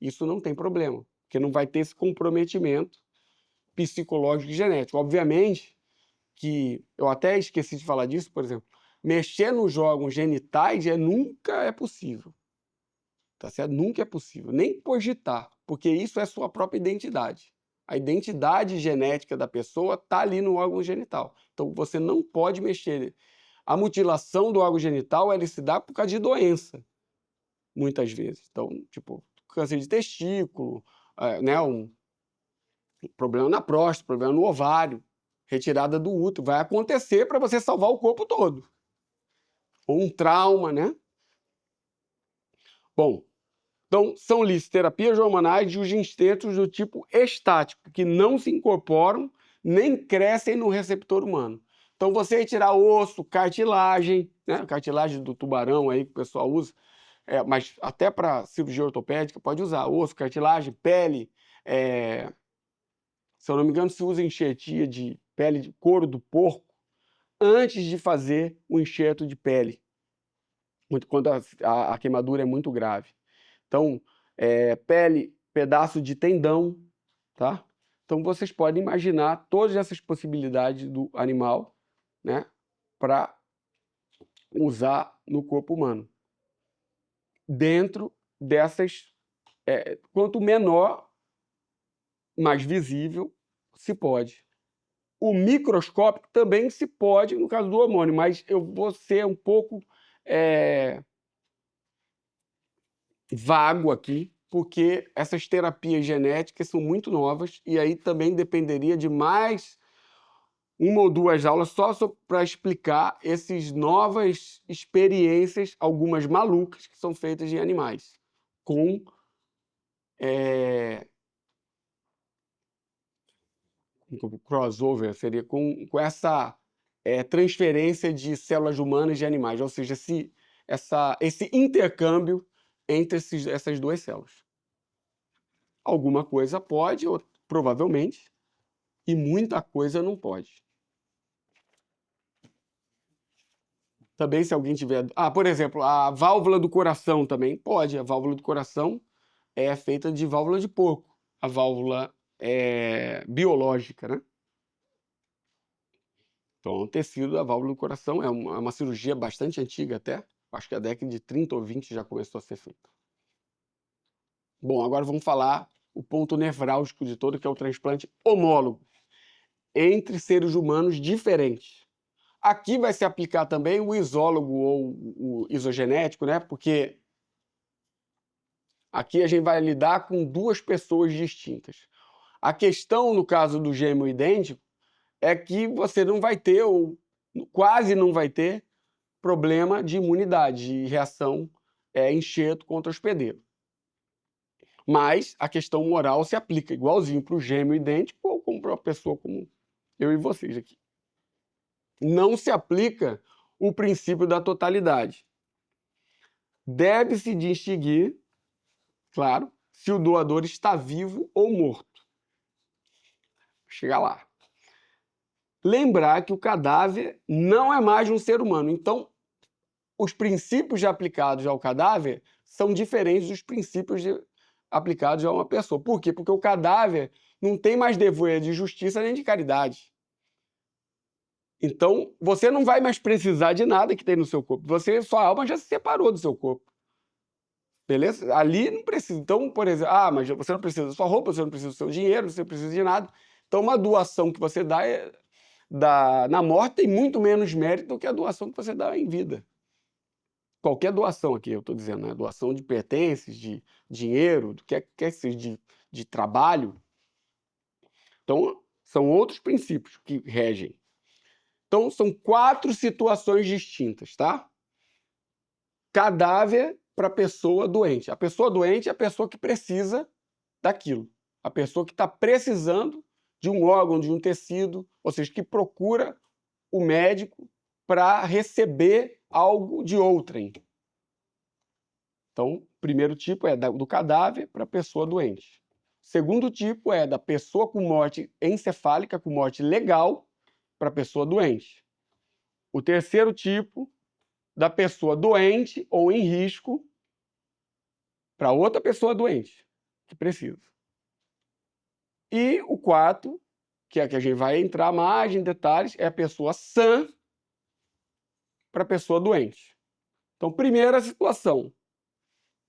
Isso não tem problema, porque não vai ter esse comprometimento psicológico e genético. Obviamente que, eu até esqueci de falar disso, por exemplo, mexer nos órgãos genitais nunca é possível. Tá certo? Nunca é possível. Nem cogitar, porque isso é sua própria identidade. A identidade genética da pessoa está ali no órgão genital. Então você não pode mexer. A mutilação do órgão genital ela se dá por causa de doença, muitas vezes. Então, tipo, câncer de testículo, né, um problema na próstata, problema no ovário, retirada do útero. Vai acontecer para você salvar o corpo todo. Ou um trauma, né? Bom, então, são lícitas terapias hormonais de os enxertos do tipo estático, que não se incorporam nem crescem no receptor humano. Então, você retirar osso, cartilagem, né? Cartilagem do tubarão aí que o pessoal usa, mas até para cirurgia ortopédica pode usar osso, cartilagem, pele. Se eu não me engano, se usa enxertia de pele de couro do porco antes de fazer o enxerto de pele, quando a queimadura é muito grave. Então, pele, pedaço de tendão, tá? Então, vocês podem imaginar todas essas possibilidades do animal, né, para usar no corpo humano. Dentro dessas, quanto menor, mais visível, se pode. O microscópico também se pode, no caso do hormônio, mas eu vou ser um pouco vago aqui, porque essas terapias genéticas são muito novas e aí também dependeria de mais uma ou duas aulas só para explicar essas novas experiências, algumas malucas, que são feitas em animais, com crossover, seria com essa transferência de células humanas de animais, ou seja, esse intercâmbio entre essas duas células. Alguma coisa pode, ou, provavelmente, e muita coisa não pode. Também, se alguém tiver... por exemplo, a válvula do coração também pode. A válvula do coração é feita de válvula de porco. A válvula biológica, né? Então, o tecido da válvula do coração é uma cirurgia bastante antiga até. Acho que a década de 30 ou 20 já começou a ser feita. Bom, agora vamos falar o ponto nevrálgico de todo, que é o transplante homólogo entre seres humanos diferentes. Aqui vai se aplicar também o isólogo ou o isogenético, né? Porque aqui a gente vai lidar com duas pessoas distintas. A questão, no caso do gêmeo idêntico, é que você não vai ter, ou quase não vai ter, problema de imunidade, de reação enxerto contra hospedeiro. Mas a questão moral se aplica igualzinho para o gêmeo idêntico ou como para uma pessoa como eu e vocês aqui. Não se aplica o princípio da totalidade. Deve-se distinguir, claro, se o doador está vivo ou morto. Vou chegar lá. Lembrar que o cadáver não é mais um ser humano. Então, os princípios aplicados ao cadáver são diferentes dos princípios aplicados a uma pessoa. Por quê? Porque o cadáver não tem mais dever de justiça nem de caridade. Então, você não vai mais precisar de nada que tem no seu corpo. Sua alma já se separou do seu corpo. Beleza? Ali não precisa. Então, por exemplo, mas você não precisa da sua roupa, você não precisa do seu dinheiro, você não precisa de nada. Então, uma doação que você dá na morte tem muito menos mérito do que a doação que você dá em vida. Qualquer doação aqui, eu estou dizendo, né? Doação de pertences, de dinheiro, do que quer que seja, de trabalho. Então, são outros princípios que regem. Então, são 4 situações distintas, tá? Cadáver para pessoa doente. A pessoa doente é a pessoa que precisa daquilo. A pessoa que está precisando de um órgão, de um tecido, ou seja, que procura o médico para receber algo de outrem. Então, o primeiro tipo é do cadáver para a pessoa doente. O segundo tipo é da pessoa com morte encefálica, com morte legal, para a pessoa doente. O terceiro tipo, da pessoa doente ou em risco para outra pessoa doente que precisa. E o quarto, que é que a gente vai entrar mais em detalhes, é a pessoa sã para a pessoa doente. Então, primeira situação,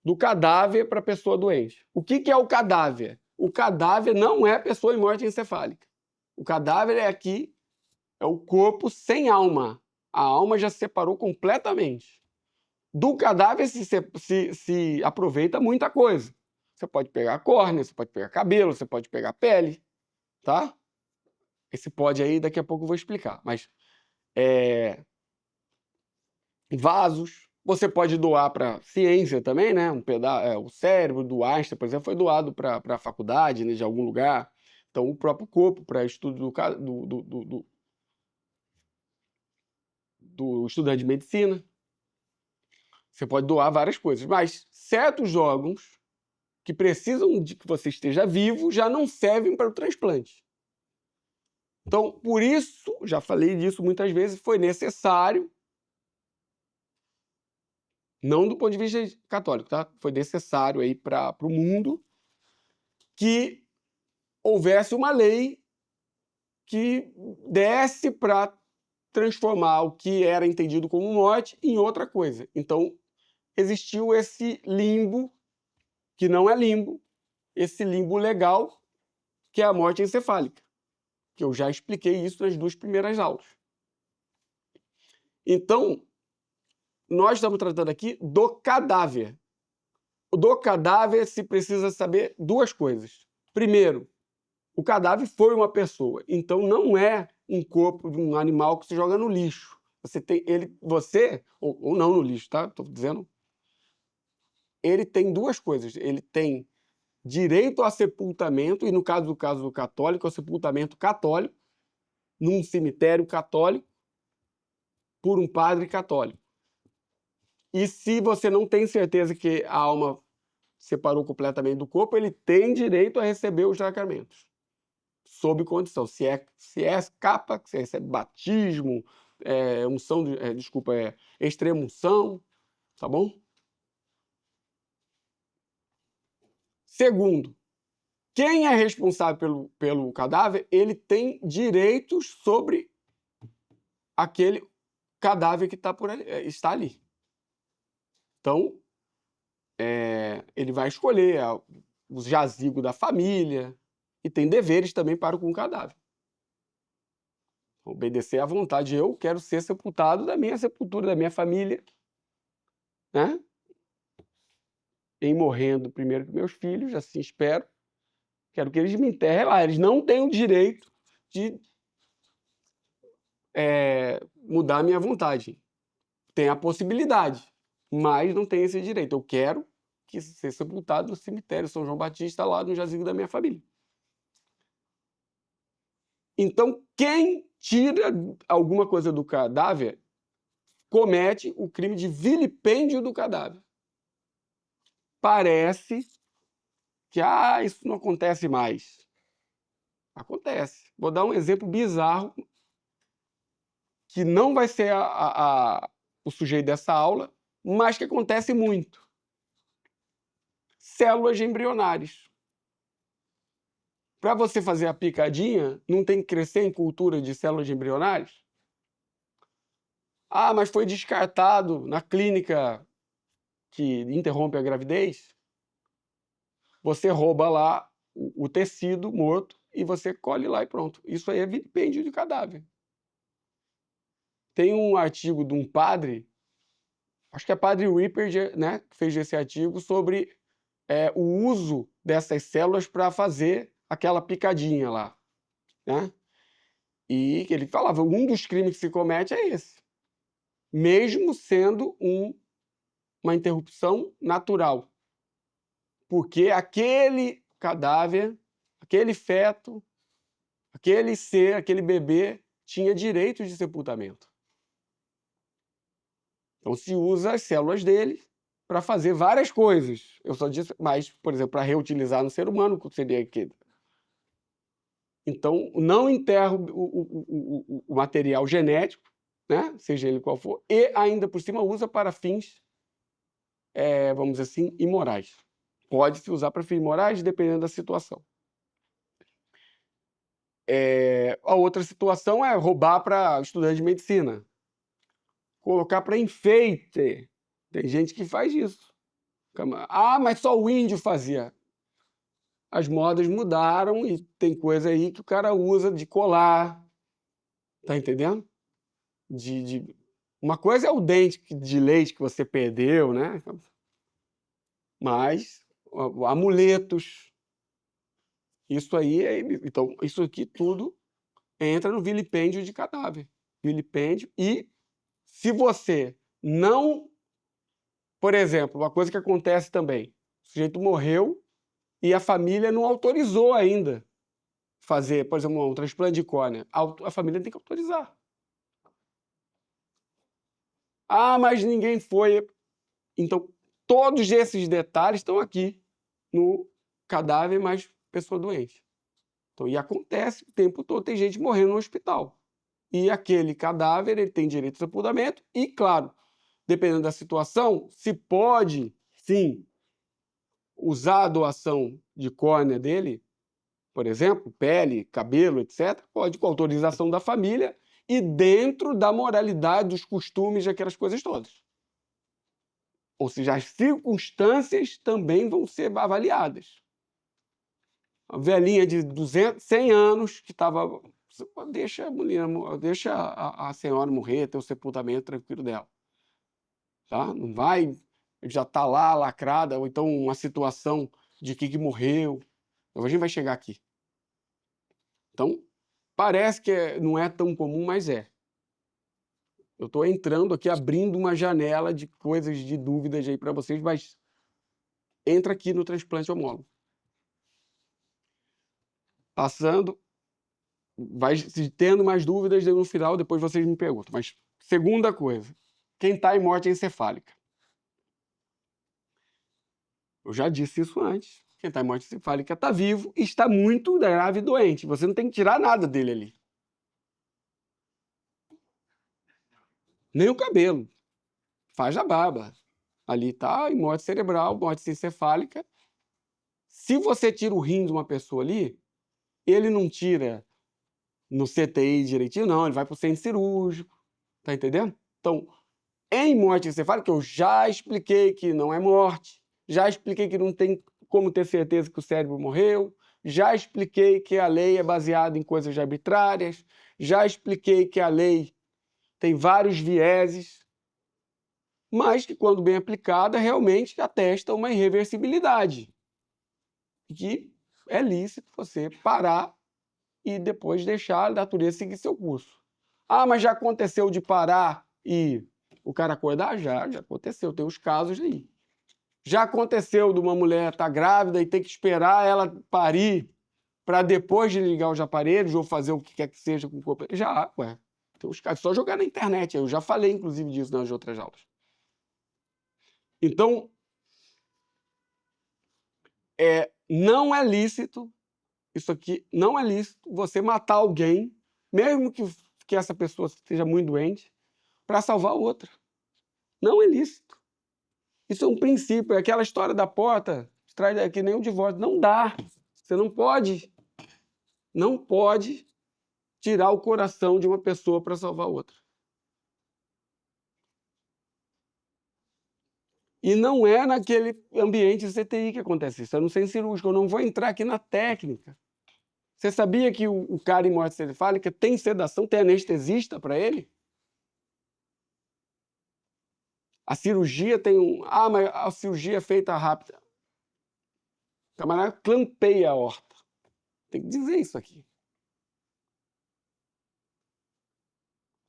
do cadáver para a pessoa doente. O que é o cadáver? O cadáver não é a pessoa em morte encefálica. O cadáver é o corpo sem alma. A alma já se separou completamente. Do cadáver se aproveita muita coisa. Você pode pegar córnea, você pode pegar cabelo, você pode pegar pele, tá? Esse pode aí, daqui a pouco eu vou explicar. Mas vasos, você pode doar para ciência também, né? O cérebro do Einstein, por exemplo, foi doado para a faculdade, né, de algum lugar. Então, o próprio corpo para estudo do estudante de medicina. Você pode doar várias coisas, mas certos órgãos que precisam de que você esteja vivo já não servem para o transplante. Então, por isso, já falei disso muitas vezes, foi necessário, não do ponto de vista católico, tá? Foi necessário aí para o mundo que houvesse uma lei que desse para transformar o que era entendido como morte em outra coisa. Então, existiu esse limbo, que não é limbo, esse limbo legal, que é a morte encefálica, que eu já expliquei isso nas 2 primeiras aulas. Então, nós estamos tratando aqui do cadáver. do cadáver se precisa saber duas coisas. Primeiro, o cadáver foi uma pessoa, então não é um corpo de um animal que se joga no lixo. Ou não no lixo, tá? Estou dizendo. Ele tem duas coisas. Ele tem direito a sepultamento, e no caso do católico, é o sepultamento católico, num cemitério católico, por um padre católico. E se você não tem certeza que a alma separou completamente do corpo, ele tem direito a receber os sacramentos, sob condição. Se é capa, se recebe batismo, extrema-unção, tá bom? Segundo, quem é responsável pelo cadáver, ele tem direitos sobre aquele cadáver que está ali. Então, ele vai escolher o jazigo da família e tem deveres também para com o cadáver. Obedecer à vontade. Eu quero ser sepultado da minha sepultura, da minha família, né? Em morrendo primeiro que meus filhos, assim espero. Quero que eles me enterrem lá. Eles não têm o direito de mudar a minha vontade. Tem a possibilidade, mas não tem esse direito. Eu quero ser sepultado no cemitério São João Batista, lá no jazigo da minha família. Então, quem tira alguma coisa do cadáver comete o crime de vilipêndio do cadáver. Parece que isso não acontece mais. Acontece. Vou dar um exemplo bizarro, que não vai ser o sujeito dessa aula, mas que acontece muito. Células embrionárias. Para você fazer a picadinha, não tem que crescer em cultura de células embrionárias? Mas foi descartado na clínica que interrompe a gravidez? Você rouba lá o tecido morto e você colhe lá e pronto. Isso aí é vilipêndio de cadáver. Tem um artigo de um padre, acho que é padre Ripper, né, que fez esse artigo sobre o uso dessas células para fazer aquela picadinha lá, né? E ele falava, um dos crimes que se comete é esse, mesmo sendo uma interrupção natural, porque aquele cadáver, aquele feto, aquele ser, aquele bebê tinha direito de sepultamento. Então se usa as células dele para fazer várias coisas. Eu só disse, mas, por exemplo, para reutilizar no ser humano, seria aqui. Então, não enterra o material genético, né? Seja ele qual for, e ainda por cima usa para fins, vamos dizer assim, imorais. Pode-se usar para fins imorais, dependendo da situação. A outra situação é roubar para estudante de medicina. Colocar para enfeite. Tem gente que faz isso. Mas só o índio fazia. As modas mudaram e tem coisa aí que o cara usa de colar. Tá entendendo? Uma coisa é o dente de leite que você perdeu, né? Mas amuletos. Isso aí então, isso aqui tudo entra no vilipêndio de cadáver. Vilipêndio. E se você não... Por exemplo, uma coisa que acontece também. O sujeito morreu e a família não autorizou ainda fazer, por exemplo, um transplante de córnea. A família tem que autorizar. Mas ninguém foi. Então, todos esses detalhes estão aqui no cadáver mais pessoa doente. Então, e acontece o tempo todo, tem gente morrendo no hospital. E aquele cadáver, ele tem direito ao sepultamento e, claro, dependendo da situação, se pode, sim, usar a doação de córnea dele, por exemplo, pele, cabelo, etc., pode com autorização da família e dentro da moralidade, dos costumes, daquelas coisas todas. Ou seja, as circunstâncias também vão ser avaliadas. Uma velhinha de 100 anos que estava... Deixa a mulher, deixa a senhora morrer, ter o sepultamento tranquilo dela. Tá? Não vai já está lá lacrada, ou então uma situação de que morreu. A gente vai chegar aqui. Então, parece que não é tão comum, mas é. Eu estou entrando aqui, abrindo uma janela de coisas, de dúvidas aí para vocês, mas entra aqui no transplante homólogo. Passando, vai tendo mais dúvidas no final, depois vocês me perguntam. Mas, segunda coisa, quem está em morte encefálica? Eu já disse isso antes. Quem está em morte encefálica está vivo e está muito grave e doente. Você não tem que tirar nada dele ali. Nem o cabelo. Faz a barba. Ali está em morte cerebral, morte encefálica. Se você tira o rim de uma pessoa ali, ele não tira no CTI direitinho, não. Ele vai para o centro cirúrgico. Tá entendendo? Então, em morte encefálica, eu já expliquei que não é morte. Já expliquei que não tem como ter certeza que o cérebro morreu. Já expliquei que a lei é baseada em coisas arbitrárias. Já expliquei que a lei tem vários vieses, mas que, quando bem aplicada, realmente atesta uma irreversibilidade. Que é lícito você parar e depois deixar a natureza seguir seu curso. Ah, mas já aconteceu de parar e o cara acordar? Já aconteceu, tem os casos aí. Já aconteceu de uma mulher estar grávida e ter que esperar ela parir para depois de ligar os aparelhos ou fazer o que quer que seja com o corpo? Já, ué. Tem os casos, só jogar na internet, eu já falei inclusive disso nas outras aulas. Então, não é lícito, isso aqui não é lícito, você matar alguém, mesmo que essa pessoa esteja muito doente, para salvar outra. Não é lícito. Isso é um princípio, é aquela história da porta, traz que nem um divórcio. Não dá. Você não pode tirar o coração de uma pessoa para salvar outra. E não é naquele ambiente CTI que acontece isso, é no centro cirúrgico. Eu não vou entrar aqui na técnica. Você sabia que o cara em morte encefálica tem sedação, tem anestesista para ele? A cirurgia tem um... Ah, mas a cirurgia é feita rápida. O camarada clampeia a aorta. Tem que dizer isso aqui.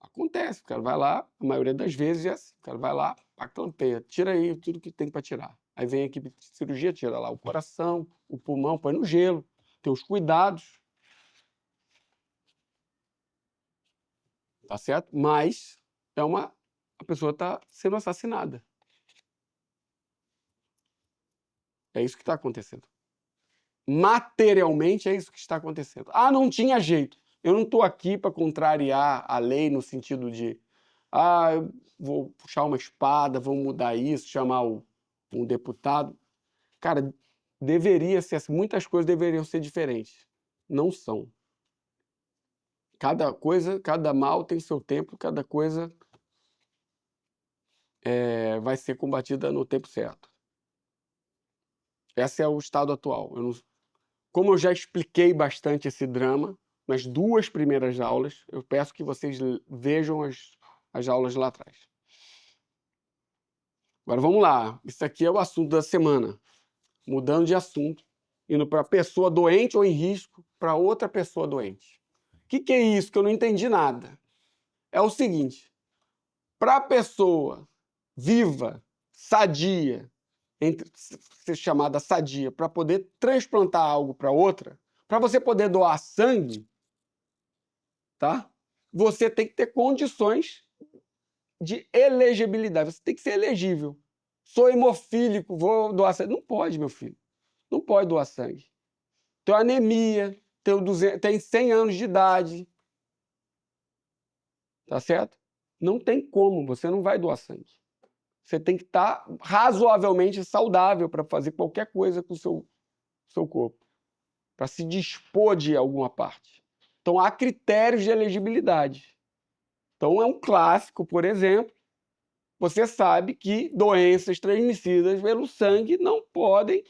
Acontece, o cara vai lá, a maioria das vezes é assim, o cara vai lá, clampeia, tira aí tudo que tem para tirar. Aí vem a equipe de cirurgia, tira lá o coração, o pulmão, põe no gelo, tem os cuidados. Tá certo? Mas a pessoa está sendo assassinada. É isso que está acontecendo. Materialmente é isso que está acontecendo. Ah, não tinha jeito. Eu não estou aqui para contrariar a lei no sentido de eu vou puxar uma espada, vou mudar isso, chamar um deputado. Cara, deveria ser assim. Muitas coisas deveriam ser diferentes. Não são. Cada mal tem seu tempo, cada coisa vai ser combatida no tempo certo. Esse é o estado atual. Como eu já expliquei bastante esse drama nas 2 primeiras aulas, eu peço que vocês vejam as aulas lá atrás. Agora vamos lá. Isso aqui é o assunto da semana. Mudando de assunto, indo para pessoa doente ou em risco para outra pessoa doente. O que é isso? Que eu não entendi nada. É o seguinte: para a pessoa viva, sadia, ser chamada sadia, para poder transplantar algo para outra, para você poder doar sangue, tá? Você tem que ter condições de elegibilidade. Você tem que ser elegível. Sou hemofílico, vou doar sangue. Não pode, meu filho. Não pode doar sangue. Tem anemia, tem 100 anos de idade. Tá certo? Não tem como, você não vai doar sangue. Você tem que estar razoavelmente saudável para fazer qualquer coisa com o seu corpo, para se dispor de alguma parte. Então, há critérios de elegibilidade. Então, é um clássico, por exemplo, você sabe que doenças transmitidas pelo sangue não podem,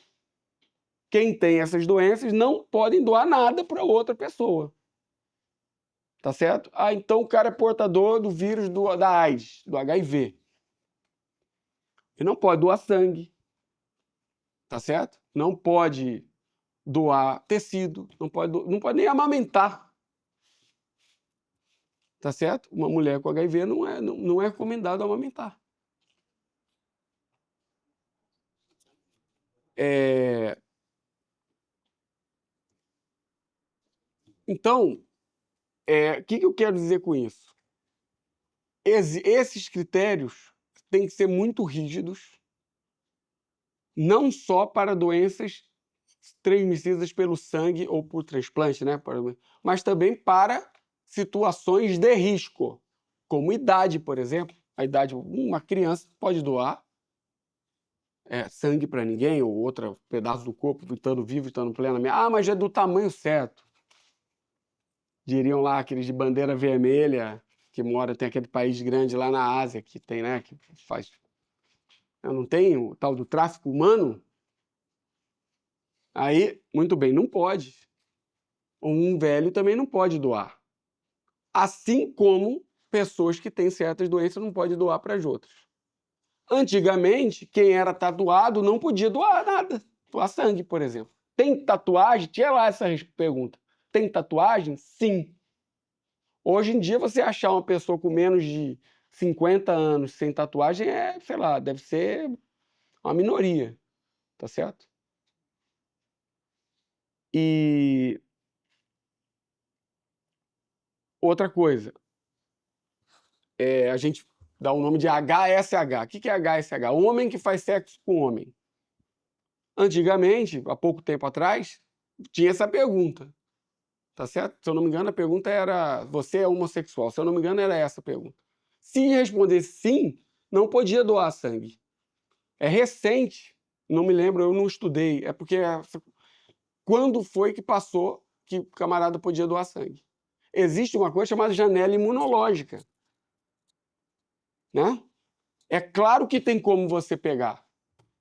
quem tem essas doenças não podem doar nada para outra pessoa. Tá certo? Então o cara é portador do vírus da AIDS, do HIV. E não pode doar sangue, tá certo? Não pode doar tecido, não pode nem amamentar, tá certo? Uma mulher com HIV não é recomendado amamentar. Então, o que eu quero dizer com isso? Esses critérios têm que ser muito rígidos, não só para doenças transmissíveis pelo sangue ou por transplante, né? Mas também para situações de risco, como idade, por exemplo. A idade, uma criança pode doar sangue para ninguém, ou outro pedaço do corpo, estando vivo, estando plenamente. Ah, mas é do tamanho certo. Diriam lá aqueles de bandeira vermelha, que tem aquele país grande lá na Ásia, que tem, né? Que faz. Não tem o tal do tráfico humano? Aí, muito bem, não pode. Um velho também não pode doar. Assim como pessoas que têm certas doenças não podem doar para as outras. Antigamente, quem era tatuado não podia doar nada. Doar sangue, por exemplo. Tem tatuagem? Tinha lá essa pergunta. Tem tatuagem? Sim. Hoje em dia, você achar uma pessoa com menos de 50 anos sem tatuagem sei lá, deve ser uma minoria, tá certo? E outra coisa, a gente dá o nome de HSH. O que é HSH? Homem que faz sexo com homem. Antigamente, há pouco tempo atrás, tinha essa pergunta, tá certo? Se eu não me engano, a pergunta era: você é homossexual? Se eu não me engano, era essa a pergunta. Se respondesse sim, não podia doar sangue. É recente, não me lembro, eu não estudei. É porque quando foi que passou que o camarada podia doar sangue? Existe uma coisa chamada janela imunológica, né? É claro que tem como você pegar.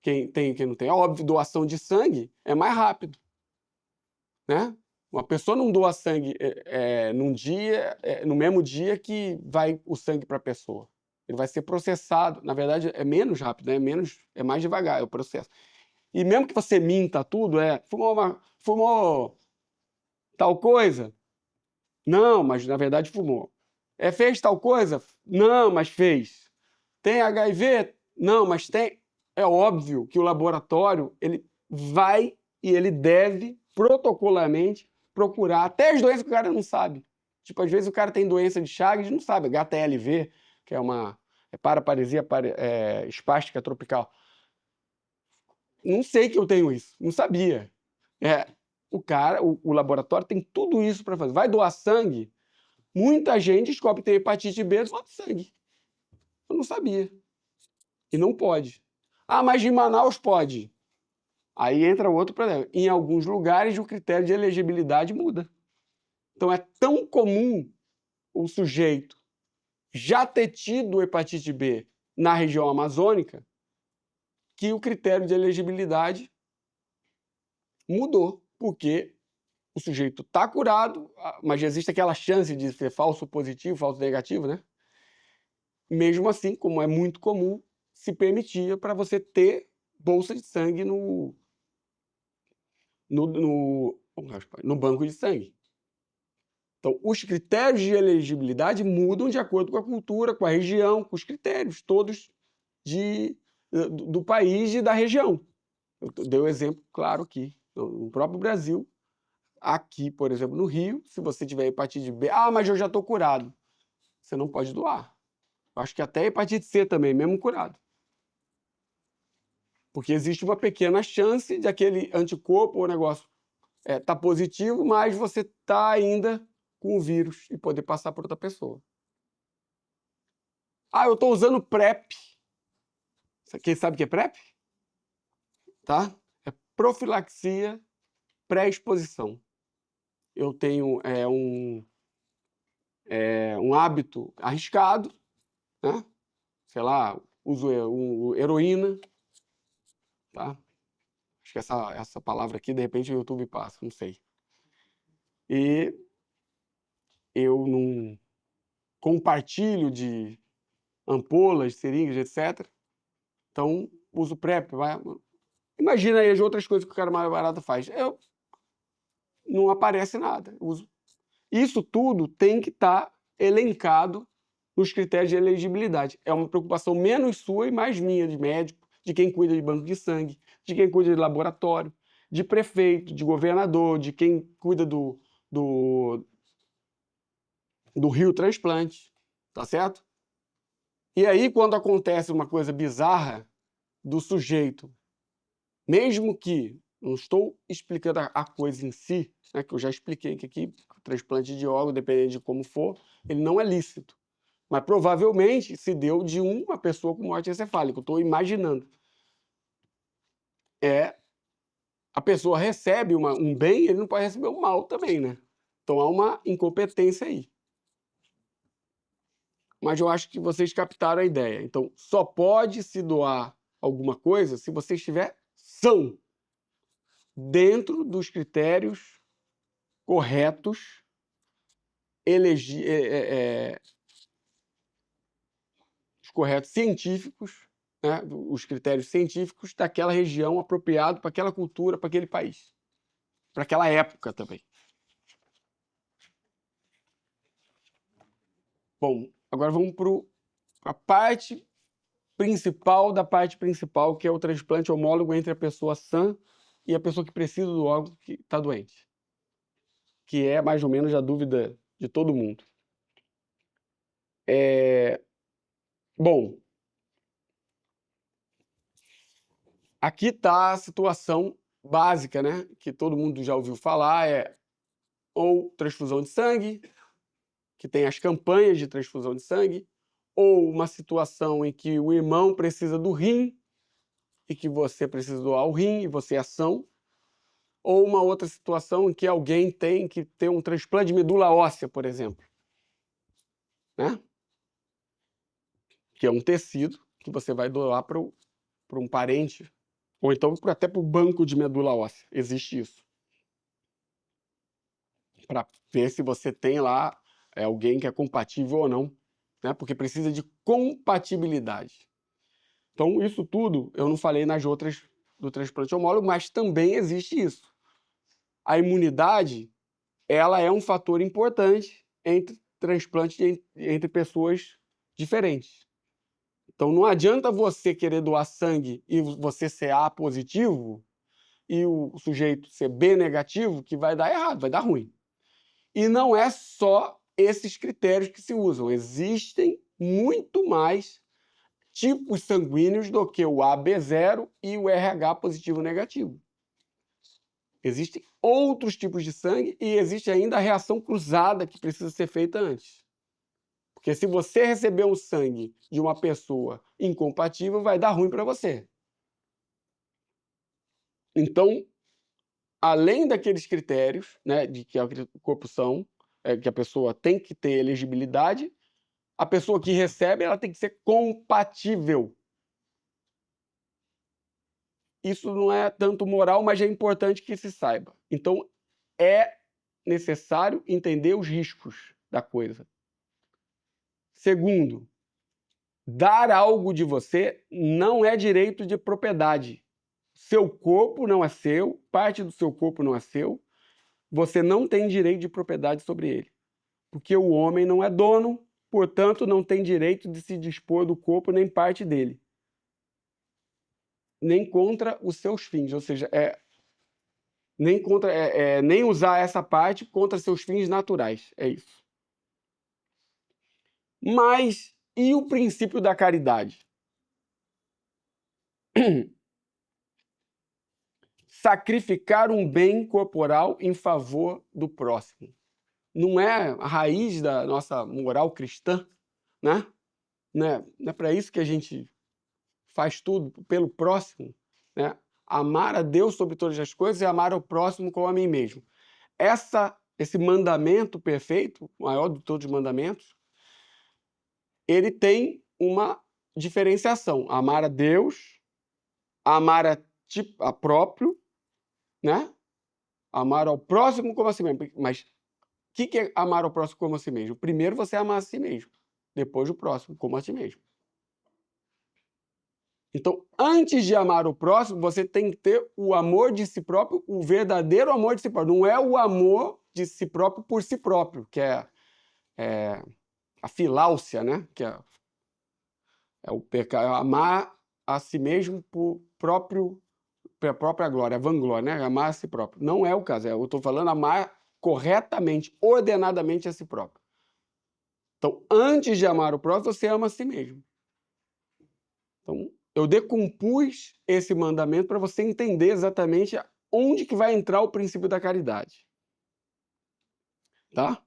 Quem tem e quem não tem. É óbvio, doação de sangue é mais rápido, né? Uma pessoa não doa sangue num dia, no mesmo dia que vai o sangue para a pessoa. Ele vai ser processado. Na verdade, é menos rápido, é mais devagar o processo. E mesmo que você minta tudo, fumou tal coisa? Não, mas na verdade fumou. Fez tal coisa? Não, mas fez. Tem HIV? Não, mas tem. É óbvio que o laboratório ele vai e ele deve protocolarmente procurar até as doenças que o cara não sabe. Tipo, às vezes o cara tem doença de Chagas e não sabe, HTLV, que é uma paraparesia espástica tropical. Não sei que eu tenho isso, não sabia. O laboratório tem tudo isso para fazer. Vai doar sangue? Muita gente descobre que tem hepatite B doando sangue. Eu não sabia. E não pode. Ah, mas de Manaus pode. Aí entra outro problema. Em alguns lugares, o critério de elegibilidade muda. Então é tão comum o sujeito já ter tido hepatite B na região amazônica que o critério de elegibilidade mudou, porque o sujeito está curado, mas existe aquela chance de ser falso positivo, falso negativo, né? Mesmo assim, como é muito comum, se permitia para você ter bolsa de sangue no banco de sangue. Então, os critérios de elegibilidade mudam de acordo com a cultura, com a região, com os critérios todos do país e da região. Eu dei um exemplo claro aqui. No próprio Brasil, aqui, por exemplo, no Rio, se você tiver hepatite B, mas eu já estou curado. Você não pode doar. Acho que até hepatite C também, mesmo curado. Porque existe uma pequena chance de aquele anticorpo ou negócio tá positivo, mas você tá ainda com o vírus e poder passar para outra pessoa. Eu estou usando PrEP. Quem sabe o que é PrEP? Tá? É profilaxia pré-exposição. Eu tenho um hábito arriscado, né? Sei lá, uso heroína, tá? Acho que essa palavra aqui, de repente, o YouTube passa, não sei. E eu não compartilho de ampolas, seringas, etc. Então, uso PrEP. Imagina aí as outras coisas que o cara mais barato faz. Não aparece nada. Isso tudo tem que estar elencado nos critérios de elegibilidade. É uma preocupação menos sua e mais minha, de médico, de quem cuida de banco de sangue, de quem cuida de laboratório, de prefeito, de governador, de quem cuida do Rio Transplante, tá certo? E aí, quando acontece uma coisa bizarra do sujeito, mesmo que, não estou explicando a coisa em si, né, que eu já expliquei que aqui, o transplante de órgão, dependendo de como for, ele não é lícito. Mas provavelmente se deu de uma pessoa com morte encefálica, eu estou imaginando. A pessoa recebe um bem, ele não pode receber um mal também, né? Então há uma incompetência aí. Mas eu acho que vocês captaram a ideia. Então, só pode se doar alguma coisa se você estiver são, dentro dos critérios corretos, os corretos científicos, né, os critérios científicos daquela região apropriado para aquela cultura, para aquele país, para aquela época também. Bom, agora vamos para a parte principal da parte principal, que é o transplante homólogo entre a pessoa sã e a pessoa que precisa do órgão que está doente, que é mais ou menos a dúvida de todo mundo. Bom, aqui está a situação básica, né? Que todo mundo já ouviu falar, ou transfusão de sangue, que tem as campanhas de transfusão de sangue, ou uma situação em que o irmão precisa do rim e que você precisa doar o rim e você é são, ou uma outra situação em que alguém tem que ter um transplante de medula óssea, por exemplo, né? Que é um tecido que você vai doar para um parente, ou então até para o banco de medula óssea. Existe isso. Para ver se você tem lá alguém que é compatível ou não, né? Porque precisa de compatibilidade. Então, isso tudo eu não falei nas outras do transplante homólogo, mas também existe isso. A imunidade, ela é um fator importante entre transplantes entre pessoas diferentes. Então, não adianta você querer doar sangue e você ser A positivo e o sujeito ser B negativo, que vai dar errado, vai dar ruim. E não é só esses critérios que se usam. Existem muito mais tipos sanguíneos do que o AB0 e o RH positivo negativo. Existem outros tipos de sangue e existe ainda a reação cruzada que precisa ser feita antes. Porque se você receber um sangue de uma pessoa incompatível, vai dar ruim para você. Então, além daqueles critérios, né, de que o corpo são, que a pessoa tem que ter elegibilidade, a pessoa que recebe, ela tem que ser compatível. Isso não é tanto moral, mas é importante que se saiba. Então, é necessário entender os riscos da coisa. Segundo, dar algo de você não é direito de propriedade. Seu corpo não é seu, parte do seu corpo não é seu, você não tem direito de propriedade sobre ele. Porque o homem não é dono, portanto, não tem direito de se dispor do corpo nem parte dele. Nem contra os seus fins, ou seja, nem usar essa parte contra seus fins naturais. É isso. Mas e o princípio da caridade? Sacrificar um bem corporal em favor do próximo. Não é a raiz da nossa moral cristã, né? Não é para isso que a gente faz tudo pelo próximo, né? Amar a Deus sobre todas as coisas e amar ao próximo como a mim mesmo. Esse mandamento perfeito, o maior de todos os mandamentos, ele tem uma diferenciação. Amar a Deus, amar a próprio, né? Amar ao próximo como a si mesmo. Mas o que é amar ao próximo como a si mesmo? Primeiro você amar a si mesmo, depois o próximo como a si mesmo. Então, antes de amar o próximo, você tem que ter o amor de si próprio, o verdadeiro amor de si próprio. Não é o amor de si próprio por si próprio, que é a filáusia, né? Que é o pecado, amar a si mesmo por própria glória, a vanglória, né? Amar a si próprio. Não é o caso. Eu estou falando amar corretamente, ordenadamente a si próprio. Então, antes de amar o próximo, você ama a si mesmo. Então, eu decompus esse mandamento para você entender exatamente onde que vai entrar o princípio da caridade. Tá?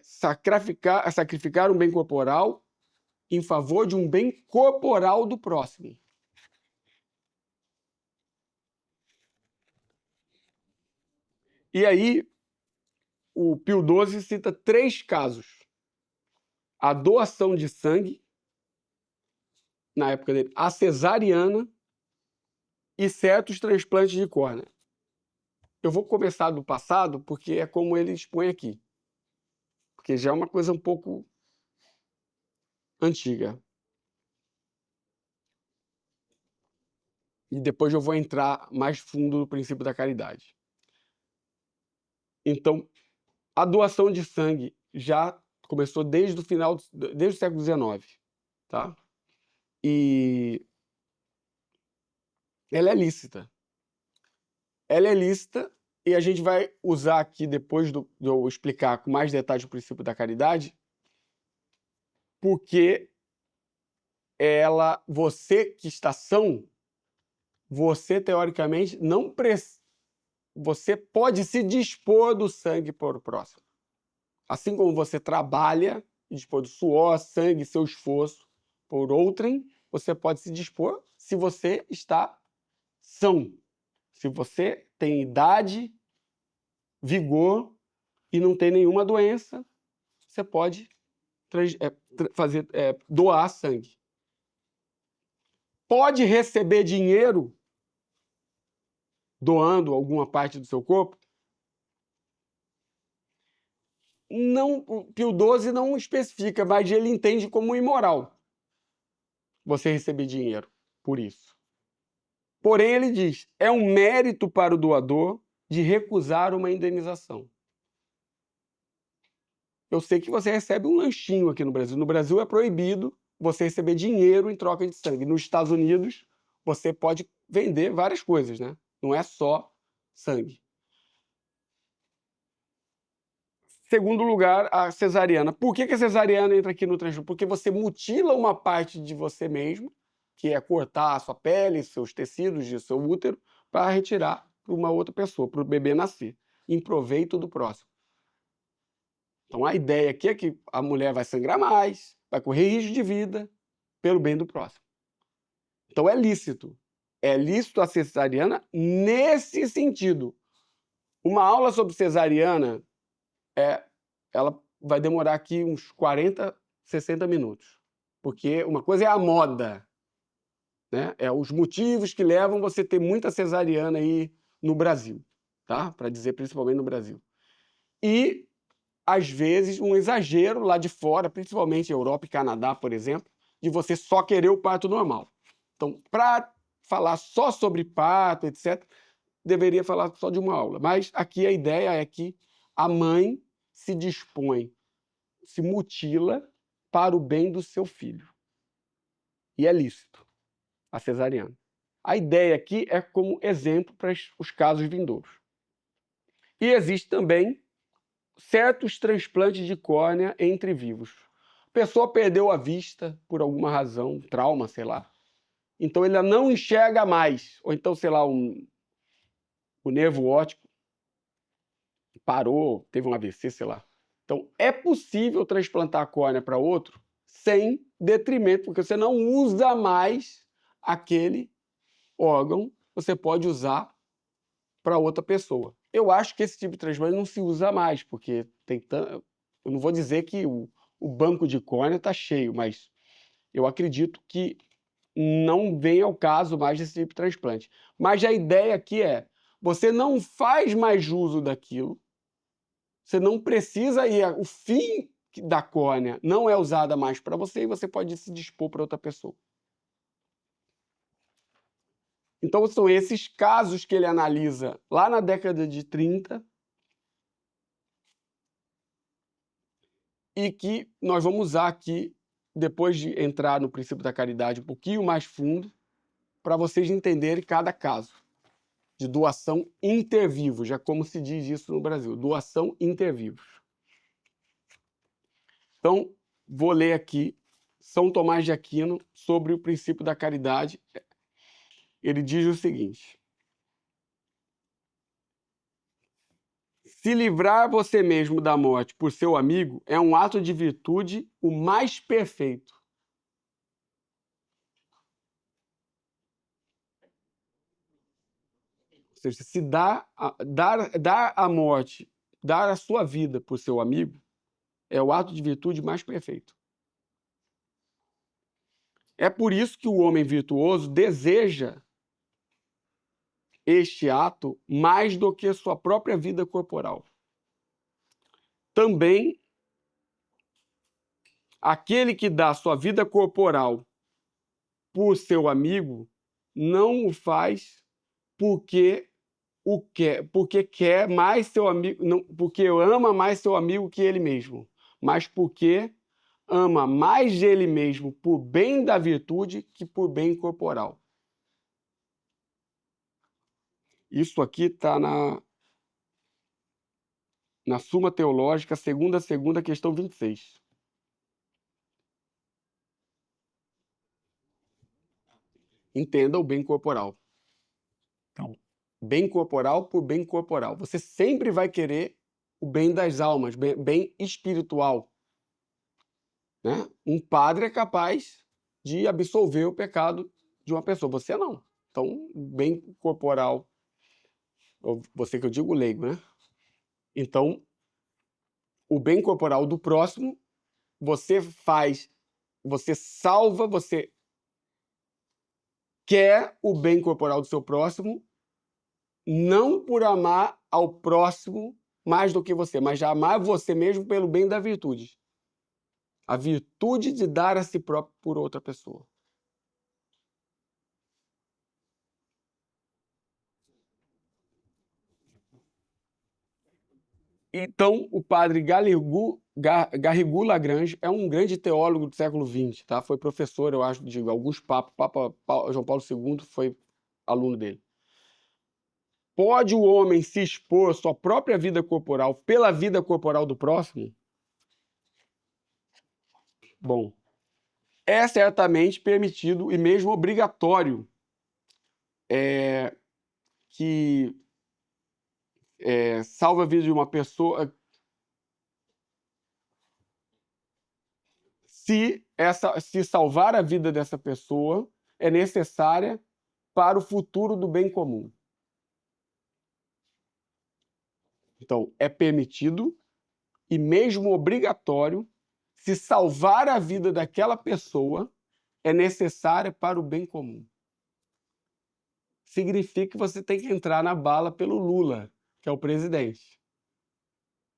Sacrificar um bem corporal em favor de um bem corporal do próximo. E aí, o Pio XII cita 3 casos. A doação de sangue, na época dele, a cesariana e certos transplantes de córnea. Eu vou começar do passado, porque é como ele expõe aqui. Porque já é uma coisa um pouco antiga. E depois eu vou entrar mais fundo no princípio da caridade. Então, a doação de sangue já começou desde o século XIX, tá? E ela é lícita. Ela é lícita e a gente vai usar aqui, depois de eu explicar com mais detalhes o princípio da caridade, porque você que está são, você teoricamente não precisa, você pode se dispor do sangue por o próximo. Assim como você trabalha, dispor do suor, sangue, seu esforço por outrem, você pode se dispor se você está são. Se você tem idade, vigor e não tem nenhuma doença, você pode doar sangue. Pode receber dinheiro doando alguma parte do seu corpo? Não, o Pio XII não especifica, mas ele entende como imoral você receber dinheiro por isso. Porém, ele diz, é um mérito para o doador de recusar uma indenização. Eu sei que você recebe um lanchinho aqui no Brasil. No Brasil é proibido você receber dinheiro em troca de sangue. Nos Estados Unidos, você pode vender várias coisas, né? Não é só sangue. Segundo lugar, a cesariana. Por que a cesariana entra aqui no transplante? Porque você mutila uma parte de você mesmo, que é cortar a sua pele, seus tecidos de seu útero, para retirar para uma outra pessoa, para o bebê nascer, em proveito do próximo. Então a ideia aqui é que a mulher vai sangrar mais, vai correr risco de vida pelo bem do próximo. Então é lícito. É lícito a cesariana nesse sentido. Uma aula sobre cesariana ela vai demorar aqui uns 40, 60 minutos. Porque uma coisa é a moda, né? É os motivos que levam você a ter muita cesariana aí no Brasil, tá? Para dizer principalmente no Brasil. E, às vezes, um exagero lá de fora, principalmente Europa e Canadá, por exemplo, de você só querer o parto normal. Então, para falar só sobre parto, etc., deveria falar só de uma aula. Mas aqui a ideia é que a mãe se dispõe, se mutila para o bem do seu filho. E é lícito a cesariana. A ideia aqui é como exemplo para os casos vindouros. E existe também certos transplantes de córnea entre vivos. A pessoa perdeu a vista por alguma razão, trauma, sei lá. Então ele não enxerga mais. Ou então, sei lá, o nervo óptico parou, teve um AVC, sei lá. Então é possível transplantar a córnea para outro sem detrimento, porque você não usa mais aquele órgão, você pode usar para outra pessoa. Eu acho que esse tipo de transplante não se usa mais, porque eu não vou dizer que o banco de córnea está cheio, mas eu acredito que não vem ao caso mais desse tipo de transplante. Mas a ideia aqui é, você não faz mais uso daquilo, você não precisa ir, o fim da córnea não é usada mais para você e você pode se dispor para outra pessoa. Então, são esses casos que ele analisa lá na década de 30 e que nós vamos usar aqui, depois de entrar no princípio da caridade um pouquinho mais fundo, para vocês entenderem cada caso de doação inter vivos, já como se diz isso no Brasil, doação inter vivos. Então, vou ler aqui São Tomás de Aquino sobre o princípio da caridade. Ele diz o seguinte: se livrar você mesmo da morte por seu amigo é um ato de virtude o mais perfeito. Ou seja, se dar a morte, dar a sua vida por seu amigo, é o ato de virtude mais perfeito. É por isso que o homem virtuoso deseja este ato mais do que sua própria vida corporal. Também, aquele que dá sua vida corporal por seu amigo não o faz porque quer mais seu amigo, não, porque ama mais seu amigo que ele mesmo, mas porque ama mais ele mesmo por bem da virtude que por bem corporal. Isso aqui está na Suma Teológica, segunda, questão 26. Entenda o bem corporal. Então, bem corporal por bem corporal. Você sempre vai querer o bem das almas, bem espiritual. Né? Um padre é capaz de absolver o pecado de uma pessoa. Você não. Então, bem corporal, você que eu digo leigo, né? Então, o bem corporal do próximo, você faz, você salva, você quer o bem corporal do seu próximo, não por amar ao próximo mais do que você, mas já amar você mesmo pelo bem da virtude. A virtude de dar a si próprio por outra pessoa. Então, o padre Garrigou Lagrange é um grande teólogo do século XX, tá? Foi professor, eu acho, de alguns papas. Papa João Paulo II foi aluno dele. Pode o homem se expor sua própria vida corporal pela vida corporal do próximo? Bom, é certamente permitido e mesmo obrigatório que salva a vida de uma pessoa se salvar a vida dessa pessoa é necessária para o futuro do bem comum. Então, é permitido e mesmo obrigatório se salvar a vida daquela pessoa é necessária para o bem comum. Significa que você tem que entrar na bala pelo Lula, que é o presidente.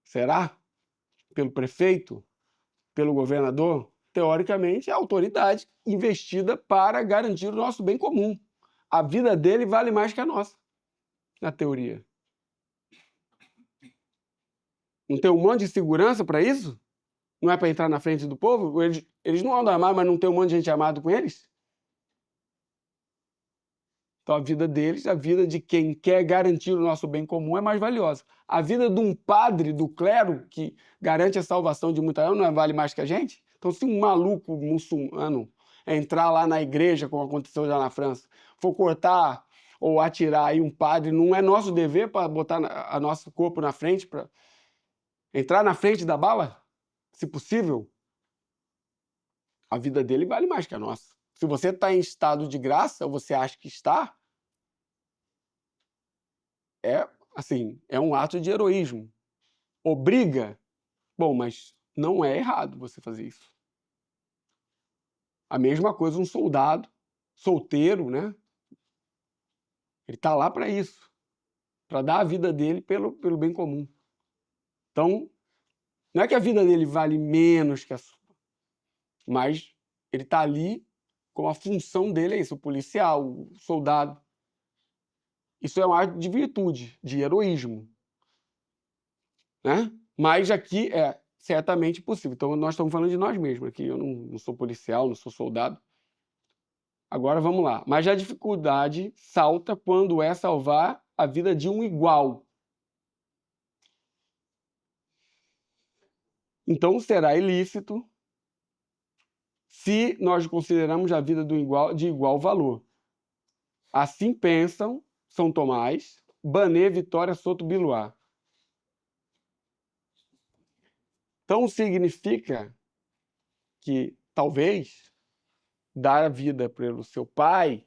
Será? Pelo prefeito? Pelo governador? Teoricamente, é a autoridade investida para garantir o nosso bem comum. A vida dele vale mais que a nossa, na teoria. Não tem um monte de segurança para isso? Não é para entrar na frente do povo? Eles não andam armados, mas não tem um monte de gente armado com eles? Então a vida deles, a vida de quem quer garantir o nosso bem comum é mais valiosa. A vida de um padre do clero que garante a salvação de muita alma não vale mais que a gente? Então se um maluco muçulmano entrar lá na igreja, como aconteceu já na França, for cortar ou atirar aí um padre, não é nosso dever para botar a nosso corpo na frente, para entrar na frente da bala? Se possível? A vida dele vale mais que a nossa. Se você está em estado de graça, ou você acha que está, é um ato de heroísmo. Obriga? Bom, mas não é errado você fazer isso. A mesma coisa um soldado solteiro, né? Ele está lá para isso, para dar a vida dele pelo bem comum. Então, não é que a vida dele vale menos que a sua, mas ele está ali com a função dele, é isso, o policial, o soldado. Isso é um ato de virtude, de heroísmo, né? Mas aqui é certamente possível. Então, nós estamos falando de nós mesmos aqui. Eu não sou policial, não sou soldado. Agora, vamos lá. Mas a dificuldade salta quando é salvar a vida de um igual. Então, será ilícito se nós consideramos a vida de igual valor. Assim pensam São Tomás, Banet, Vitória, Soto, Biloá. Então, significa que, talvez, dar a vida pelo seu pai,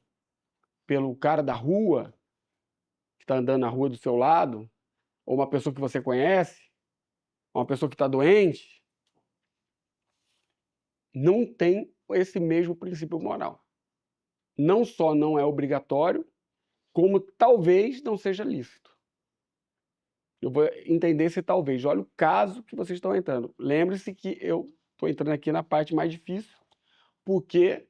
pelo cara da rua, que está andando na rua do seu lado, ou uma pessoa que você conhece, uma pessoa que está doente, não tem esse mesmo princípio moral. Não só não é obrigatório, como talvez não seja lícito. Eu vou entender esse talvez. Olha o caso que vocês estão entrando. Lembre-se que eu estou entrando aqui na parte mais difícil, porque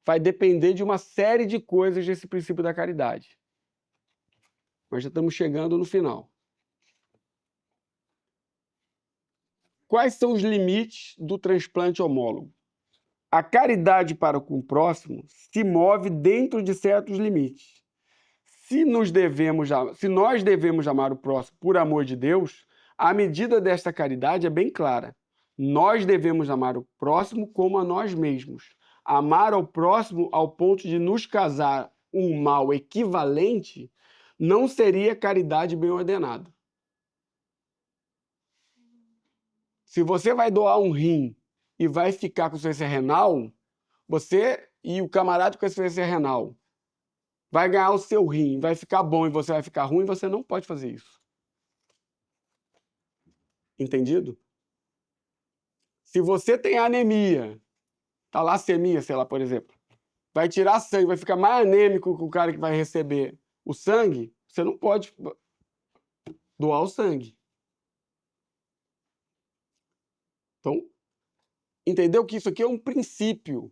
vai depender de uma série de coisas desse princípio da caridade. Mas já estamos chegando no final. Quais são os limites do transplante homólogo? A caridade para com o próximo se move dentro de certos limites. Se nós devemos amar o próximo por amor de Deus, a medida desta caridade é bem clara. Nós devemos amar o próximo como a nós mesmos. Amar ao próximo ao ponto de nos causar um mal equivalente não seria caridade bem ordenada. Se você vai doar um rim e vai ficar com insuficiência renal, você e o camarada com insuficiência renal vai ganhar o seu rim, vai ficar bom e você vai ficar ruim, você não pode fazer isso. Entendido? Se você tem anemia, talassemia, sei lá, por exemplo, vai tirar sangue, vai ficar mais anêmico que o cara que vai receber o sangue, você não pode doar o sangue. Então, entendeu que isso aqui é um princípio.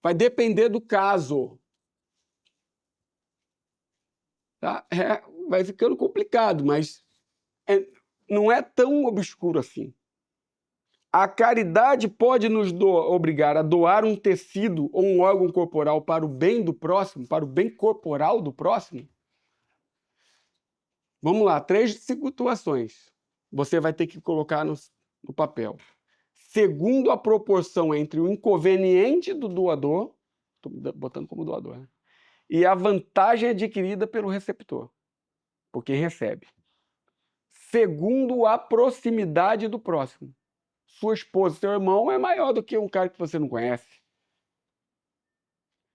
Vai depender do caso. Tá? Vai ficando complicado, mas não é tão obscuro assim. A caridade pode nos obrigar a doar um tecido ou um órgão corporal para o bem do próximo, para o bem corporal do próximo? Vamos lá, 3 situações. Você vai ter que colocar no papel. Segundo a proporção entre o inconveniente do doador, estou botando como doador, né? E a vantagem adquirida pelo receptor, por quem recebe. Segundo a proximidade do próximo. Sua esposa, seu irmão é maior do que um cara que você não conhece.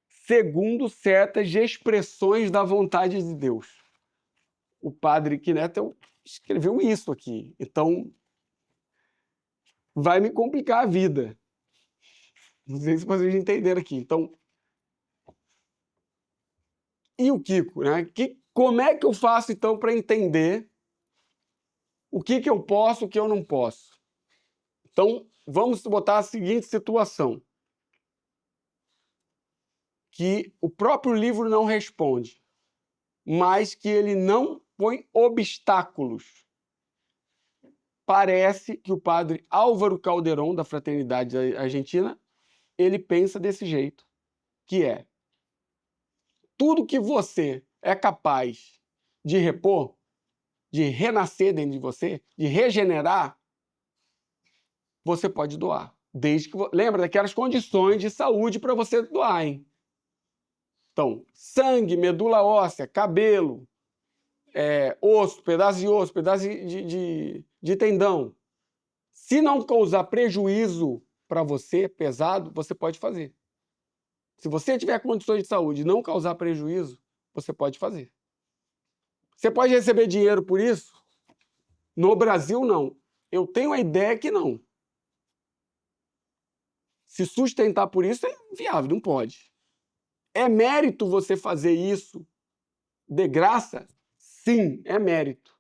Segundo certas expressões da vontade de Deus. O padre Knetel escreveu isso aqui. Então, vai me complicar a vida. Não sei se vocês entenderam aqui. Então, e o Kiko, né? Como é que eu faço, então, para entender o que eu posso, o que eu não posso? Então, vamos botar a seguinte situação, que o próprio livro não responde, mas que ele não põe obstáculos. Parece que o padre Álvaro Calderón, da Fraternidade Argentina, ele pensa desse jeito, que é tudo que você é capaz de repor, de renascer dentro de você, de regenerar, você pode doar. Desde que lembra daquelas condições de saúde para você doar, hein? Então, sangue, medula óssea, cabelo, osso, pedaço de osso, pedaço de tendão. Se não causar prejuízo para você, pesado, você pode fazer. Se você tiver condições de saúde e não causar prejuízo, você pode fazer. Você pode receber dinheiro por isso? No Brasil, não. Eu tenho a ideia que não. Se sustentar por isso é inviável, não pode. É mérito você fazer isso de graça? Sim, é mérito.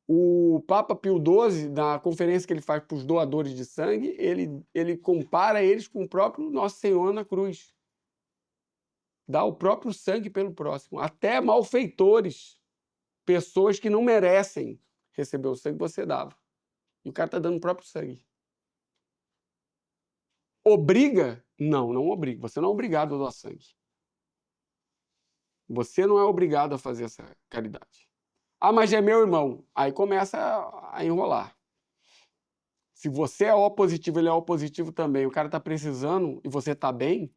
O Papa Pio XII, na conferência que ele faz para os doadores de sangue, ele compara eles com o próprio Nosso Senhor na cruz. Dá o próprio sangue pelo próximo. Até malfeitores, pessoas que não merecem receber o sangue, você dava. E o cara está dando o próprio sangue. Obriga? Não, não obriga. Você não é obrigado a doar sangue. Você não é obrigado a fazer essa caridade. Ah, mas é meu irmão. Aí começa a enrolar. Se você é O positivo, ele é O positivo também, o cara está precisando e você está bem,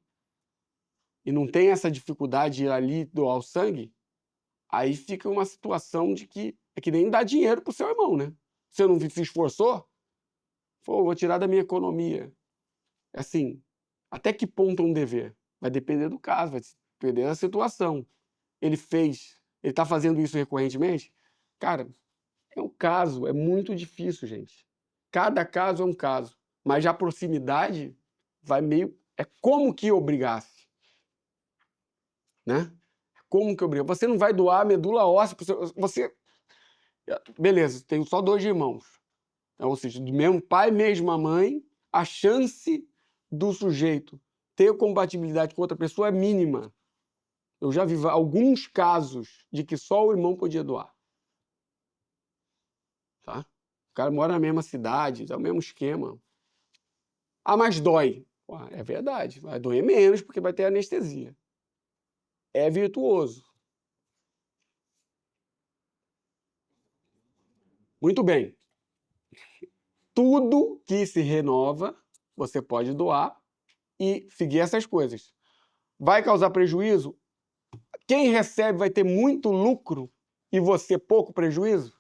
e não tem essa dificuldade de ir ali doar o sangue, aí fica uma situação de que é que nem dar dinheiro pro seu irmão, né? Você não se esforçou? Pô, vou tirar da minha economia. Assim, até que ponto é um dever? Vai depender do caso, vai depender da situação. Ele está fazendo isso recorrentemente? Cara, é um caso, é muito difícil, gente. Cada caso é um caso, mas já a proximidade vai meio... É como que obrigasse, né? Como que obrigasse? Você não vai doar a medula óssea, você... Beleza, tenho só 2 irmãos. Ou seja, do mesmo pai, mesma mãe, a chance do sujeito ter compatibilidade com outra pessoa é mínima. Eu já vi alguns casos de que só o irmão podia doar. Tá? O cara mora na mesma cidade, é o mesmo esquema. Ah, mas dói. Pô, é verdade, vai doer menos porque vai ter anestesia. É virtuoso. Muito bem. Tudo que se renova, você pode doar e seguir essas coisas. Vai causar prejuízo? Quem recebe vai ter muito lucro e você pouco prejuízo?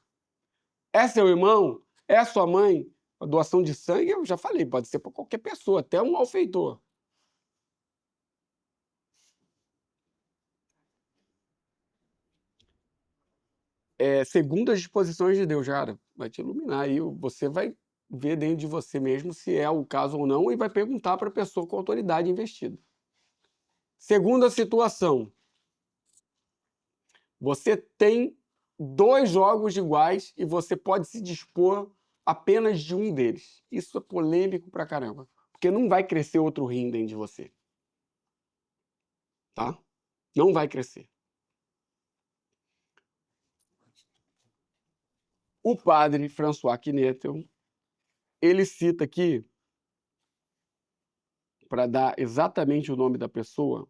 É seu irmão? É sua mãe? A doação de sangue, eu já falei, pode ser para qualquer pessoa, até um malfeitor. Segundo as disposições de Deus, cara, vai te iluminar aí, você vai ver dentro de você mesmo se é o caso ou não e vai perguntar para a pessoa com autoridade investida. Segunda situação, você tem 2 jogos iguais e você pode se dispor apenas de um deles. Isso é polêmico pra caramba, porque não vai crescer outro rim dentro de você, tá? Não vai crescer. O padre François Knetel, ele cita aqui, para dar exatamente o nome da pessoa,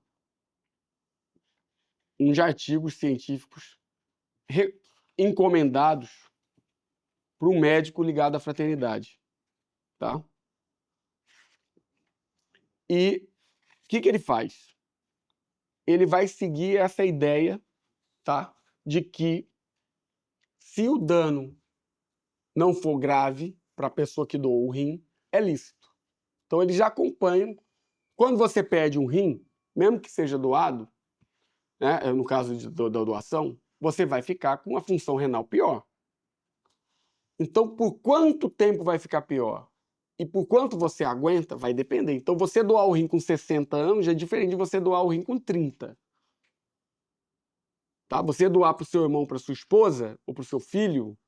uns artigos científicos encomendados para um médico ligado à fraternidade, tá? E o que ele faz? Ele vai seguir essa ideia, tá? De que se o dano não for grave para a pessoa que doou o rim, é lícito. Então eles já acompanham. Quando você pede um rim, mesmo que seja doado, né, no caso da doação, você vai ficar com uma função renal pior. Então, por quanto tempo vai ficar pior? E por quanto você aguenta, vai depender. Então, você doar o rim com 60 anos é diferente de você doar o rim com 30. Tá? Você doar para o seu irmão, para sua esposa ou para o seu filho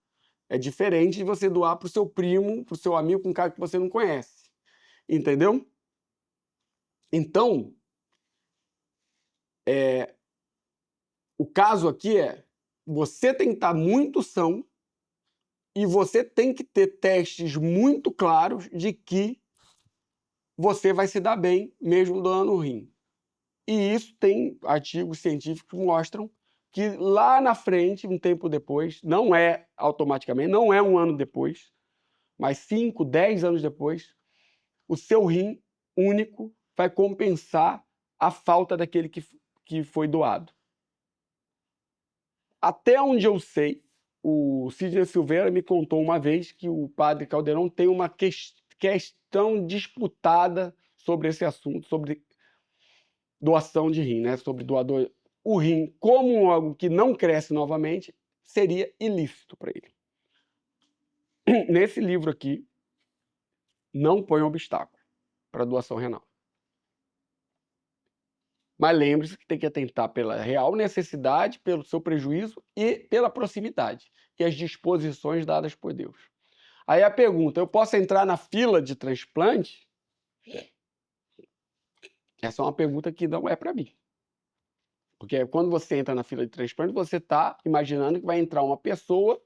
é diferente de você doar para o seu primo, para o seu amigo, com um cara que você não conhece. Entendeu? Então, o caso aqui é você tem que estar muito são e você tem que ter testes muito claros de que você vai se dar bem mesmo doando o rim. E isso tem artigos científicos que mostram que lá na frente, um tempo depois, não é automaticamente, não é um ano depois, mas 5, 10 anos depois, o seu rim único vai compensar a falta daquele que foi doado. Até onde eu sei, o Sidney Silveira me contou uma vez que o padre Caldeirão tem uma questão disputada sobre esse assunto, sobre doação de rim, né? Sobre doador. O rim, como algo que não cresce novamente, seria ilícito para ele. Nesse livro aqui, não põe obstáculo para doação renal. Mas lembre-se que tem que atentar pela real necessidade, pelo seu prejuízo e pela proximidade e as disposições dadas por Deus. Aí a pergunta, eu posso entrar na fila de transplante? Essa é uma pergunta que não é para mim. Porque quando você entra na fila de transplante, você está imaginando que vai entrar uma pessoa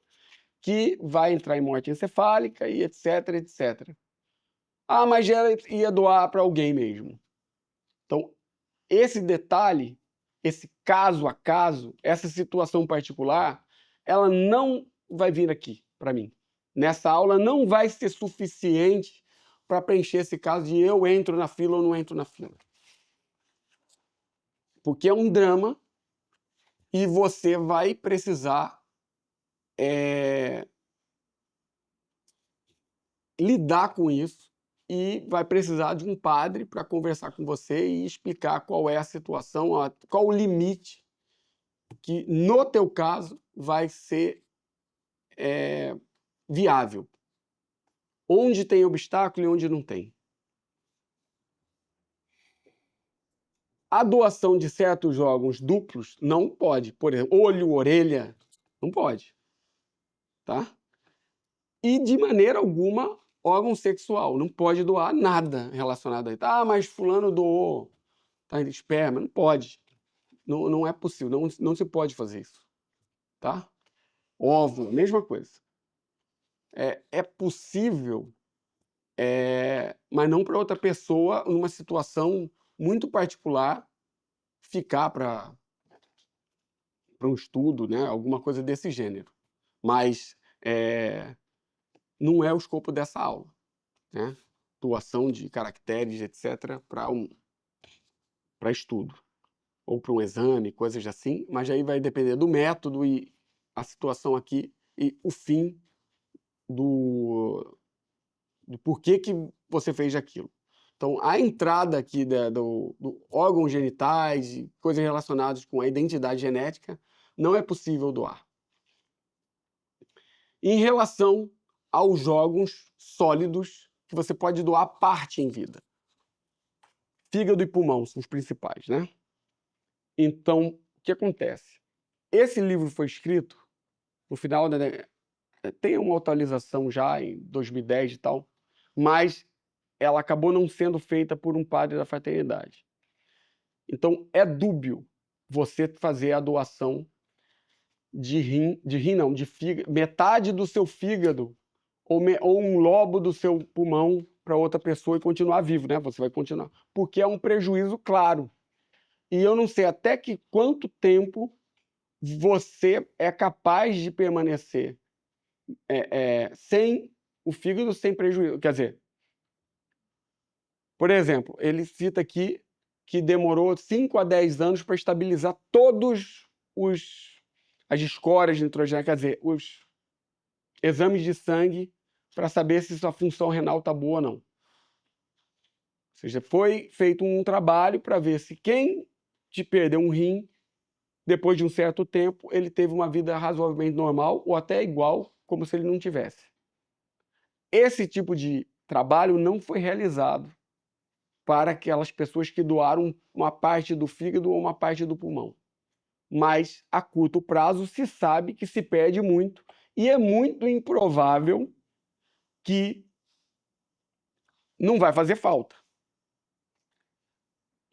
que vai entrar em morte encefálica e etc, etc. Ah, mas ela ia doar para alguém mesmo. Então, esse detalhe, esse caso a caso, essa situação particular, ela não vai vir aqui para mim. Nessa aula não vai ser suficiente para preencher esse caso de eu entro na fila ou não entro na fila. Porque é um drama e você vai precisar lidar com isso e vai precisar de um padre para conversar com você e explicar qual é a situação, qual o limite que, no teu caso, vai ser viável. Onde tem obstáculo e onde não tem. A doação de certos órgãos duplos não pode. Por exemplo, olho, orelha, não pode. Tá? E, de maneira alguma, órgão sexual. Não pode doar nada relacionado a isso. Ah, mas fulano doou esperma. Não pode. Não, não é possível. Não, não se pode fazer isso. Tá? Óvulo, mesma coisa. É possível, mas não para outra pessoa, numa situação muito particular, ficar para um estudo, né? Alguma coisa desse gênero. Mas não é o escopo dessa aula. Né? Doação de caracteres, etc., para estudo. Ou para um exame, coisas assim, mas aí vai depender do método e a situação aqui e o fim do porquê que você fez aquilo. Então, a entrada aqui do órgãos genitais e coisas relacionadas com a identidade genética não é possível doar. Em relação aos órgãos sólidos, que você pode doar parte em vida. Fígado e pulmão são os principais, né? Então, o que acontece? Esse livro foi escrito no final da... Tem uma atualização já em 2010 e tal, mas ela acabou não sendo feita por um padre da fraternidade. Então, é dúbio você fazer a doação de fígado, metade do seu fígado ou um lobo do seu pulmão para outra pessoa e continuar vivo, né? Você vai continuar. Porque é um prejuízo claro. E eu não sei até quanto tempo você é capaz de permanecer sem o fígado, sem prejuízo. Quer dizer, por exemplo, ele cita aqui que demorou 5 a 10 anos para estabilizar todos as escórias de nitrogênio, quer dizer, os exames de sangue para saber se sua função renal está boa ou não. Ou seja, foi feito um trabalho para ver se quem te perdeu um rim, depois de um certo tempo, ele teve uma vida razoavelmente normal ou até igual, como se ele não tivesse. Esse tipo de trabalho não foi realizado para aquelas pessoas que doaram uma parte do fígado ou uma parte do pulmão. Mas, a curto prazo, se sabe que se perde muito e é muito improvável que não vai fazer falta.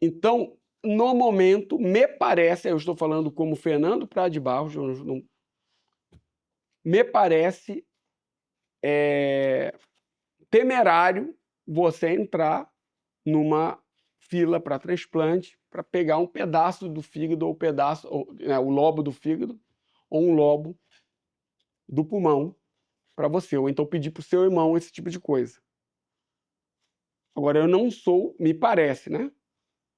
Então, no momento, me parece, eu estou falando como Fernando Prado de Barros, me parece temerário você entrar numa fila para transplante para pegar um pedaço do fígado ou o lobo do fígado ou um lobo do pulmão para você, ou então pedir para o seu irmão esse tipo de coisa. Agora, eu não sou, me parece, né?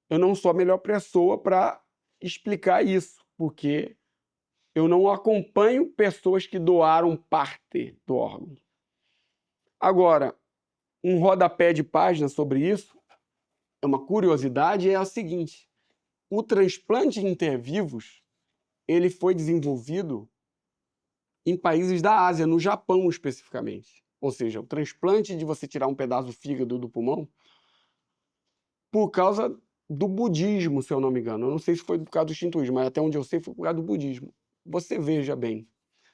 Eu não sou a melhor pessoa para explicar isso, porque eu não acompanho pessoas que doaram parte do órgão. Agora, um rodapé de página sobre isso, é uma curiosidade, é a seguinte: o transplante intervivos ele foi desenvolvido em países da Ásia, no Japão especificamente. Ou seja, o transplante de você tirar um pedaço do fígado do pulmão, por causa do budismo, se eu não me engano. Eu não sei se foi por causa do shintoísmo, mas até onde eu sei foi por causa do budismo. Você veja bem,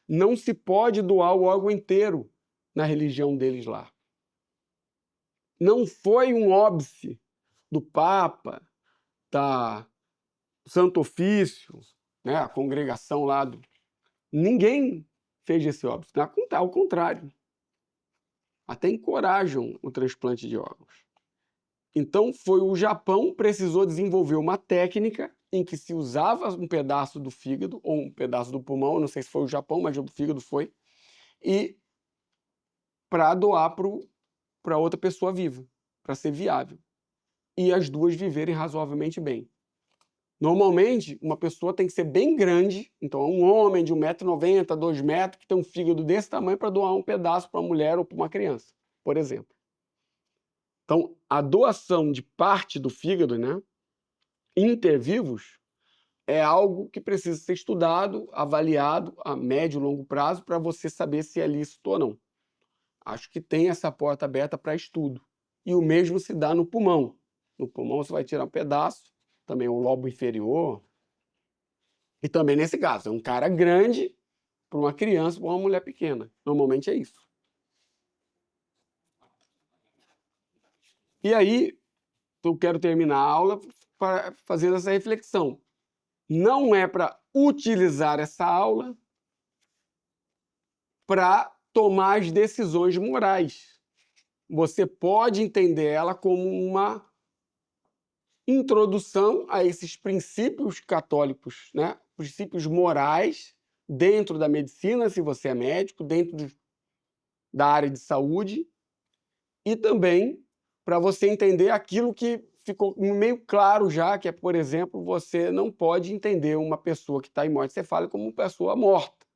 não se pode doar o órgão inteiro na religião deles lá. Não foi um óbice do Papa, Santo Ofício, né, a congregação lá ninguém fez esse óbito. Ao contrário. Até encorajam o transplante de órgãos. Então, o Japão precisou desenvolver uma técnica em que se usava um pedaço do fígado, ou um pedaço do pulmão, não sei se foi o Japão, mas o fígado foi, e para doar para outra pessoa viva, para ser viável. E as duas viverem razoavelmente bem. Normalmente, uma pessoa tem que ser bem grande, então um homem de 1,90 m, 2 metros, que tem um fígado desse tamanho para doar um pedaço para uma mulher ou para uma criança, por exemplo. Então, a doação de parte do fígado, né, intervivos, é algo que precisa ser estudado, avaliado a médio e longo prazo para você saber se é lícito ou não. Acho que tem essa porta aberta para estudo. E o mesmo se dá no pulmão. No pulmão você vai tirar um pedaço, também o lobo inferior. E também nesse caso, é um cara grande para uma criança, para uma mulher pequena. Normalmente é isso. E aí, eu quero terminar a aula fazendo essa reflexão. Não é para utilizar essa aula para tomar as decisões morais. Você pode entender ela como uma introdução a esses princípios católicos, né? Princípios morais dentro da medicina, se você é médico, dentro da área de saúde, e também para você entender aquilo que ficou meio claro já, que é, por exemplo, você não pode entender uma pessoa que está em morte cefálica como uma pessoa morta.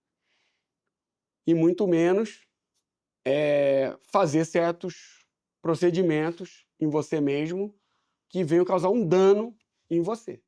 E muito menos fazer certos procedimentos em você mesmo que venham causar um dano em você.